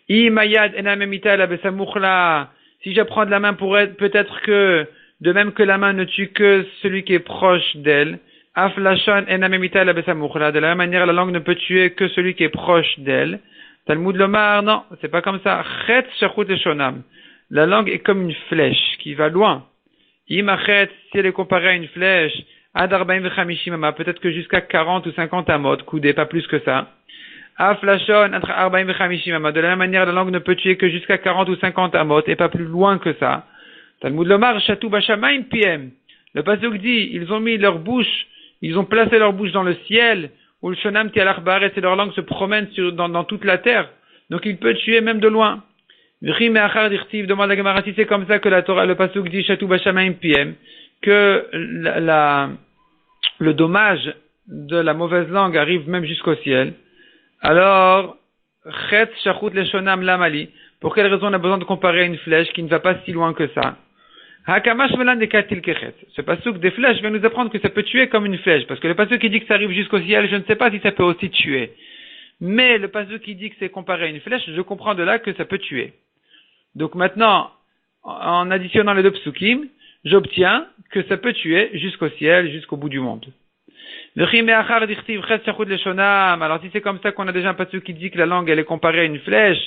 I mayad ena memita la besamuchla, si j'apprends de la main peut-être que de même que la main ne tue que celui qui est proche d'elle, Aflashon en amemita la besamuchla, de la même manière la langue ne peut tuer que celui qui est proche d'elle. Talmud Lomar, non, c'est pas comme ça. Chet shachut leshonam. La langue est comme une flèche qui va loin. Imachet, si elle est comparée à une flèche, ad arbaim v'chamishim ama, peut-être que jusqu'à 40 ou 50 amot, coudé, pas plus que ça. Aflashon, entre arbaim v'chamishim ama. De la même manière, la langue ne peut tuer que jusqu'à 40 ou 50 amot, et pas plus loin que ça. Talmud Lomar, chatou bashamaim piem. Le pasuk dit, ils ont mis leur bouche, ils ont placé leur bouche dans le ciel, où le shonam ti al-achbaret, et leur langue se promène dans toute la terre. Donc il peut tuer même de loin. Demande la Gemara si c'est comme ça que la Torah, le pasuk dit chatou bashamaim piem, que le dommage de la mauvaise langue arrive même jusqu'au ciel. Alors, chet shachut leshonam lamali. Pour quelle raison on a besoin de comparer à une flèche qui ne va pas si loin que ça? Hakamash melan dekatil kechet. Ce pasuk des flèches vient nous apprendre que ça peut tuer comme une flèche, parce que le pasuk qui dit que ça arrive jusqu'au ciel, je ne sais pas si ça peut aussi tuer. Mais le pasuk qui dit que c'est comparé à une flèche, je comprends de là que ça peut tuer. Donc maintenant, en additionnant les deux psukim, j'obtiens que ça peut tuer jusqu'au ciel, jusqu'au bout du monde. Alors si c'est comme ça qu'on a déjà un pasuk qui dit que la langue elle est comparée à une flèche,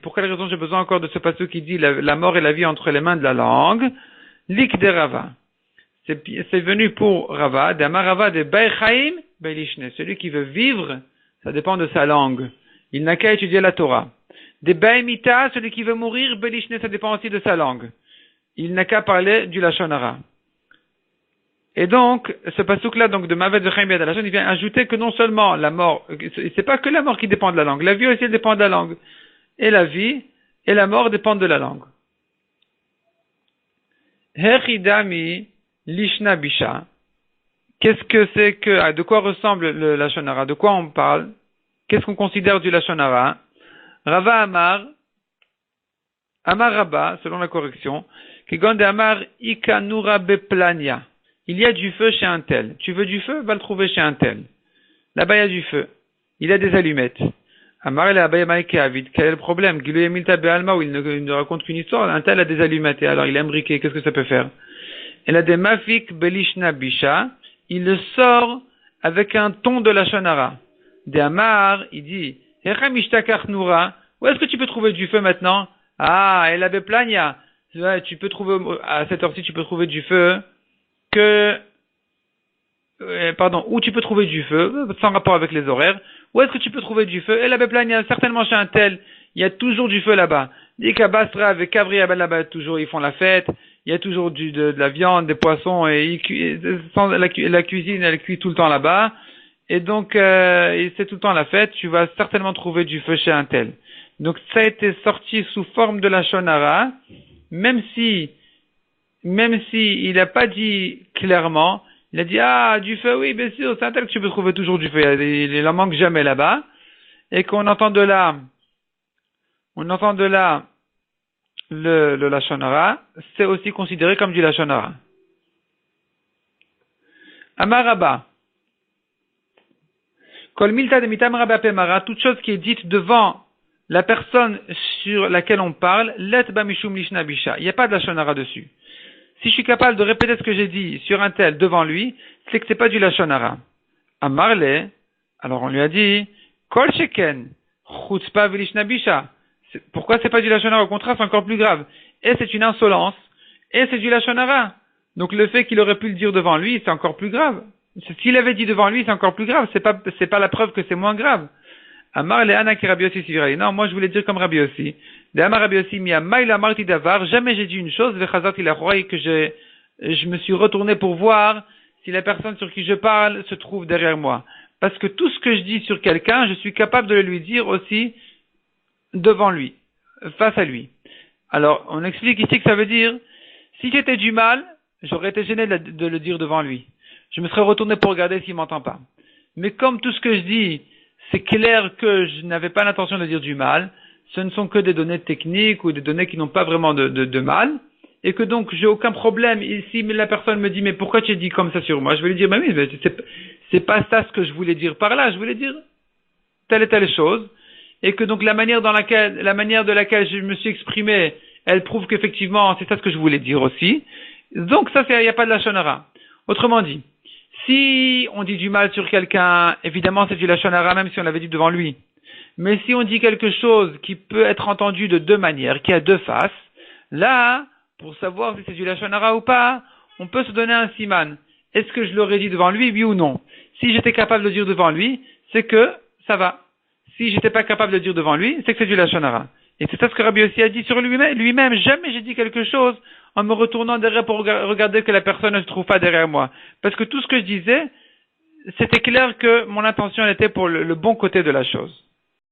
pour quelle raison j'ai besoin encore de ce pasuk qui dit la mort et la vie entre les mains de la langue? Lik de Rava. C'est venu pour Rava, d'Amar Rava de Beichaim Beilishne. Celui qui veut vivre, ça dépend de sa langue. Il n'a qu'à étudier la Torah. De Beimita, celui qui veut mourir, Beilishne, ça dépend aussi de sa langue. Il n'a qu'à parler du Lashon Hara. Et donc, ce pasuk-là, donc, de Mavet V'chaim Biad Lashon, il vient ajouter que non seulement la mort, c'est pas que la mort qui dépend de la langue, la vie aussi elle dépend de la langue. Et la vie et la mort dépendent de la langue. Hechidami Lishna Bisha. Qu'est-ce que c'est que, de quoi ressemble le Lashon Hara? De quoi on parle? Qu'est-ce qu'on considère du Lashon Hara? Rava Amar Rabba, selon la correction, Kegon de Amar Ikanura Beplania. Il y a du feu chez un tel. Tu veux du feu? Va le trouver chez un tel. Là-bas, il y a du feu. Il y a des allumettes. Amar el Abaye Maïke Avid. Quel est le problème? Gilou Yemilta Be'alma, où il ne raconte qu'une histoire. Un tel a des allumettes. Et alors, il est imbriqué. Qu'est-ce que ça peut faire? Il a des Mafik Belishna Bisha. Il le sort avec un ton de la Lashon Hara. De Amar, il dit, Hecha Mishtakach Noura. Où est-ce que tu peux trouver du feu maintenant? Ah, El Abe Plania. Tu peux trouver, à cette heure-ci, tu peux trouver du feu. Où tu peux trouver du feu, sans rapport avec les horaires, où est-ce que tu peux trouver du feu? Et la Beplania, certainement chez un tel, il y a toujours du feu là-bas. Dit qu'à Basra, avec Kavri, là-bas, toujours, ils font la fête, il y a toujours de la viande, des poissons, et la cuisine, elle cuit tout le temps là-bas, et donc, c'est tout le temps la fête, tu vas certainement trouver du feu chez un tel. Donc, ça a été sorti sous forme de la Lashon Hara, même si il n'a pas dit clairement, il a dit, du feu, oui, bien sûr, c'est un tel que tu peux trouver toujours du feu, il en manque jamais là-bas, et qu'on entend de là le Lashon Hara, c'est aussi considéré comme du Lashon Hara. Amar Rabba. Kol milta de mitam Rabba Pemara, toute chose qui est dite devant la personne sur laquelle on parle, let ba mishum lishna bisha. Il n'y a pas de Lashon Hara dessus. Si je suis capable de répéter ce que j'ai dit sur un tel devant lui, c'est que c'est pas du Lashon Hara. Amarle, alors on lui a dit, Kol sheken, chutzpa v'lishna bisha. Pourquoi c'est pas du Lashon Hara? Au contraire, c'est encore plus grave. Et c'est une insolence, et c'est du Lashon Hara. Donc le fait qu'il aurait pu le dire devant lui, c'est encore plus grave. S'il avait dit devant lui, c'est encore plus grave. C'est pas la preuve que c'est moins grave. Amar le Ana qui Rabbi Yossi Sivirali. Non, moi je voulais dire comme Rabbi Yossi. De Amar Rabbi Yossi mi'a maïla marti davar. Jamais j'ai dit une chose, vechazat il a que je me suis retourné pour voir si la personne sur qui je parle se trouve derrière moi. Parce que tout ce que je dis sur quelqu'un, je suis capable de le lui dire aussi devant lui, face à lui. Alors, on explique ici que ça veut dire, si j'étais du mal, j'aurais été gêné de le dire devant lui. Je me serais retourné pour regarder s'il m'entend pas. Mais comme tout ce que je dis, c'est clair que je n'avais pas l'intention de dire du mal, ce ne sont que des données techniques ou des données qui n'ont pas vraiment de mal, et que donc j'ai aucun problème. Et si la personne me dit, mais pourquoi tu as dit comme ça sur moi? Je vais lui dire, oui, mais c'est pas ça ce que je voulais dire par là, je voulais dire telle et telle chose, et que donc la manière de laquelle je me suis exprimé, elle prouve qu'effectivement c'est ça ce que je voulais dire aussi. Donc ça, il n'y a pas de Lashon Hara. Autrement dit, Si on dit du mal sur quelqu'un, évidemment c'est du lachon hara même si on l'avait dit devant lui. Mais si on dit quelque chose qui peut être entendu de deux manières, qui a deux faces, là, pour savoir si c'est du lachon hara ou pas, on peut se donner un siman. Est-ce que je l'aurais dit devant lui, oui ou non? Si j'étais capable de le dire devant lui, c'est que ça va. Si j'étais pas capable de le dire devant lui, c'est que c'est du lachon hara. Et c'est ça ce que Rabbi aussi a dit sur lui-même. Jamais j'ai dit quelque chose en me retournant derrière pour regarder que la personne ne se trouve pas derrière moi. Parce que tout ce que je disais, c'était clair que mon intention était pour le bon côté de la chose.